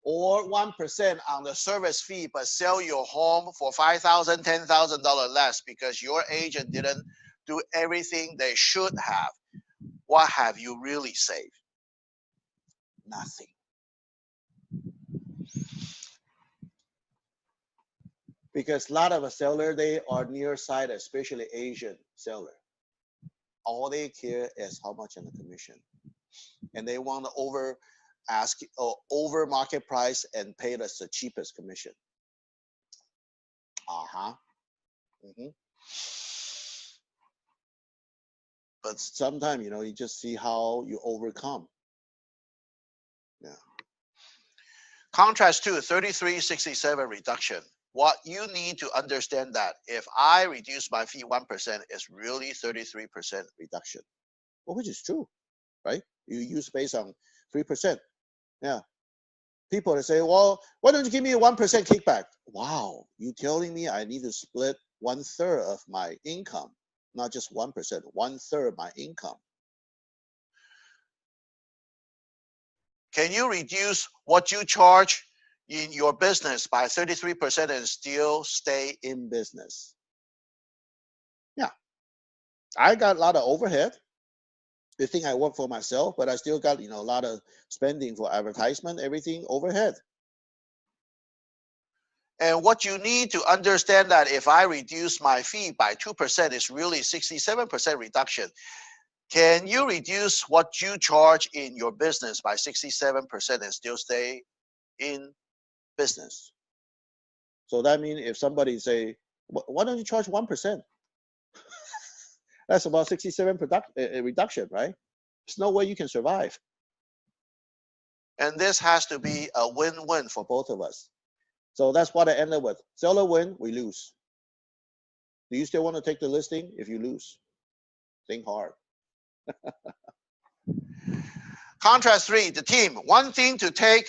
or 1% on the service fee, but sell your home for $5,000, $10,000 less because your agent didn't do everything they should have, what have you really saved? Nothing. Because a lot of a seller, they are nearsighted, especially Asian seller. All they care is how much in the commission, and they want to over market price and pay us the cheapest commission. But sometimes you just see how you overcome. Yeah. Contrast to 3367 reduction. What you need to understand that if I reduce my fee 1%, it's really 33% reduction. Well, which is true, right? You use based on 3%. Yeah. People say, well, why don't you give me a 1% kickback? Wow, you telling me I need to split 1/3 of my income, not just 1%, 1/3 of my income. Can you reduce what you charge in your business by 33% and still stay in business? Yeah. I got a lot of overhead. You think I work for myself, but I still got a lot of spending for advertisement, everything overhead. And what you need to understand that if I reduce my fee by 2%, it's really 67% reduction. Can you reduce what you charge in your business by 67% and still stay in business? So that means if somebody say, why don't you charge 1%? That's about 67% reduction, right? There's no way you can survive. And this has to be a win-win for both of us. So that's what I ended with. Seller win, we lose. Do you still want to take the listing if you lose? Think hard. Contrast 3, the team. One thing to take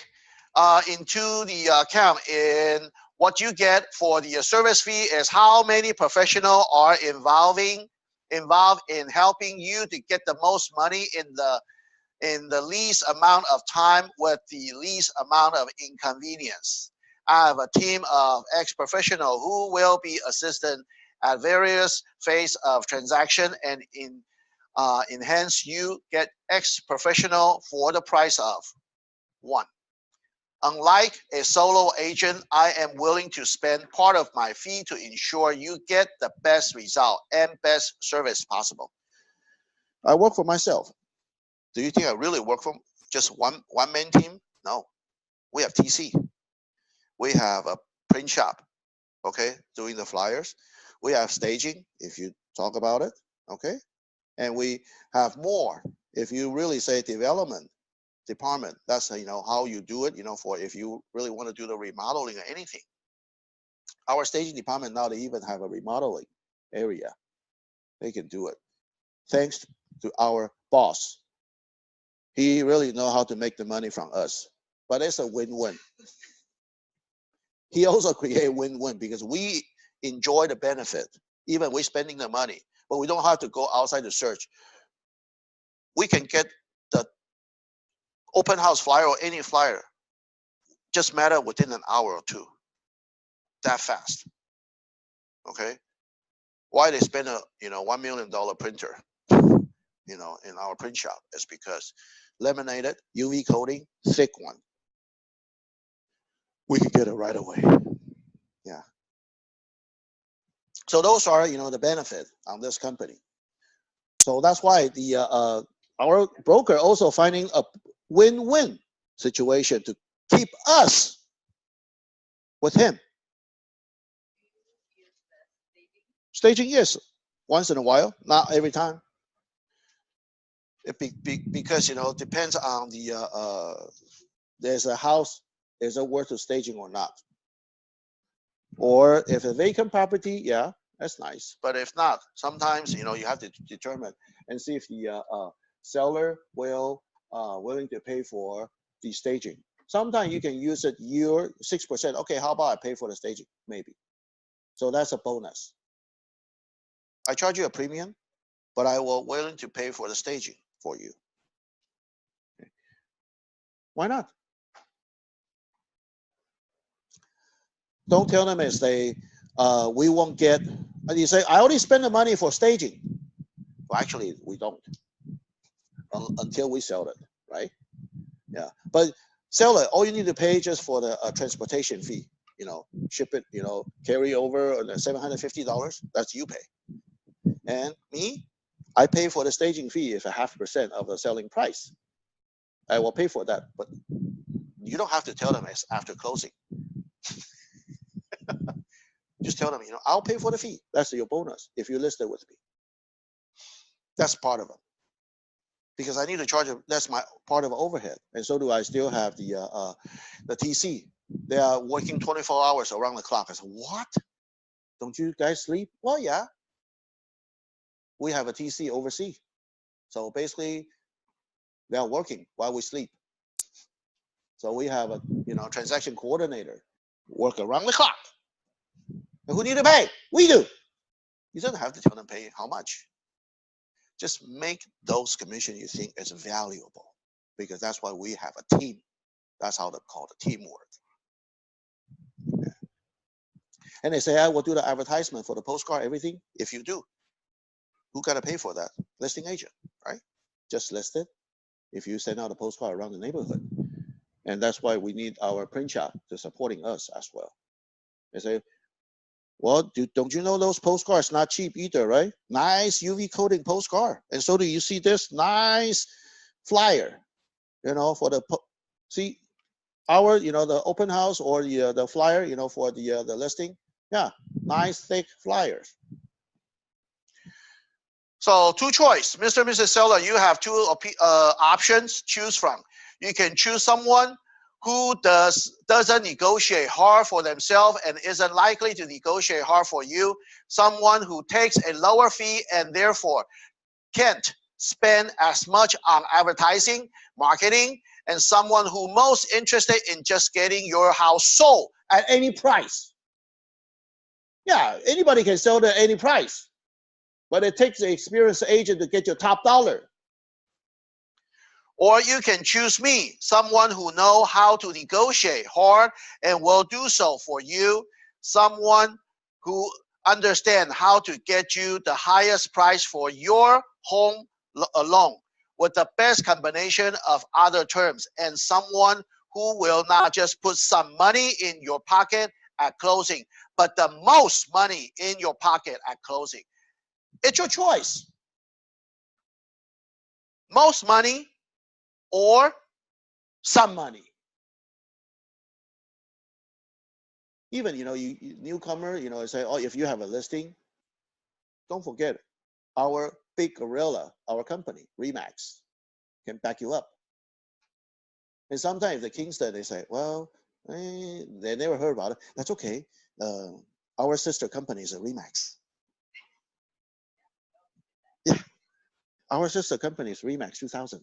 into the account in what you get for the service fee is how many professionals are involved in helping you to get the most money in the least amount of time with the least amount of inconvenience. I have a team of ex-professionals who will be assistant at various phases of transaction and enhance you get ex-professional for the price of one. Unlike a solo agent, I am willing to spend part of my fee to ensure you get the best result and best service possible. I work for myself. Do you think I really work for just one-man team? No. We have TC. We have a print shop, okay, doing the flyers. We have staging, if you talk about it, okay? And we have more, if you really say development department, that's, how you do it, for if you really want to do the remodeling or anything. Our staging department now, they even have a remodeling area. They can do it. Thanks to our boss. He really knows how to make the money from us. But it's a win-win. He also create win-win because we enjoy the benefit. Even we're spending the money, but we don't have to go outside to search. We can get the open house flyer or any flyer, just matter within an hour or two. That fast. Okay? Why they spend a $1 million printer, in our print shop is because laminated, UV coating, thick one. We can get it right away. Yeah. So those are, the benefit on this company. So that's why our broker also finding a win-win situation to keep us with him. Staging, yes, once in a while, not every time. Because it depends on the there's a house, is it worth the staging or not? Or if a vacant property, yeah, that's nice. But if not, sometimes you have to determine and see if the seller will willing to pay for the staging. Sometimes you can use it your 6%. Okay, how about I pay for the staging? Maybe. So that's a bonus. I charge you a premium, but I will willing to pay for the staging for you. Okay. Why not? Don't tell them as they we won't get. And you say I already spent the money for staging. Well, actually, we don't until we sell it, right? Yeah, but sell it. All you need to pay just for the transportation fee. Ship it. Carry over the $750. That's you pay. And me, I pay for the staging fee if 0.5% of the selling price. I will pay for that, but you don't have to tell them after closing. Just tell them, I'll pay for the fee. That's your bonus if you list it with me. That's part of it. Because I need to charge them. That's my part of overhead, and so do I still have the TC. They are working 24 hours around the clock. I said, what? Don't you guys sleep? Well, yeah. We have a TC overseas, so basically they are working while we sleep. So we have a transaction coordinator work around the clock. And who need to pay? We do. You don't have to tell them pay how much. Just make those commissions you think is valuable, because that's why we have a team. That's how they call it, teamwork. Yeah. And they say, I will do the advertisement for the postcard, everything. If you do, who got to pay for that? Listing agent, right? Just list it. If you send out a postcard around the neighborhood. And that's why we need our print shop to supporting us as well. They say, well, don't you know those postcards not cheap either, right? Nice UV coating postcard. And so do you see this nice flyer, for the, see our, the open house or the flyer, for the listing. Yeah, nice thick flyers. So two choice, Mr. and Mrs. Seller, you have two options choose from. You can choose someone who doesn't negotiate hard for themselves and isn't likely to negotiate hard for you. Someone who takes a lower fee and therefore can't spend as much on advertising, marketing, and someone who most interested in just getting your house sold at any price. Yeah, anybody can sell at any price, but it takes an experienced agent to get your top dollar. Or you can choose me, someone who knows how to negotiate hard and will do so for you, someone who understands how to get you the highest price for your home alone with the best combination of other terms, and someone who will not just put some money in your pocket at closing, but the most money in your pocket at closing. It's your choice. Most money or some money. Even, you newcomer, say, oh, if you have a listing, don't forget our big gorilla, our company, Remax, can back you up. And sometimes the Kingston, they say, well, they never heard about it. That's okay. Our sister company is a Remax. Yeah. Our sister company is Remax 2000.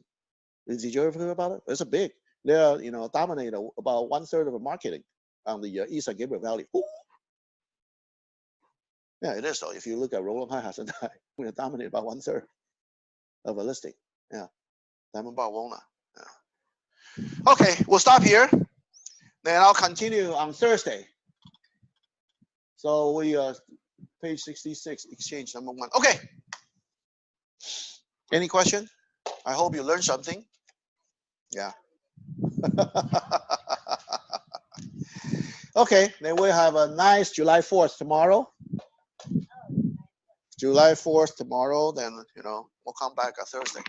Did you ever hear about it? It's a big. They're, dominate about 1/3 of the marketing on the Eastern Gabriel Valley. Ooh. Yeah, it is though. If you look at Roland High and I, we dominate about 1/3 of a listing. Yeah, Diamond Bar Wona. Yeah. Okay, we'll stop here. Then I'll continue on Thursday. So we page 66, exchange number 1. Okay. Any question? I hope you learned something. Yeah. Okay, then we'll have a nice July 4th tomorrow. July 4th tomorrow, then, we'll come back on Thursday.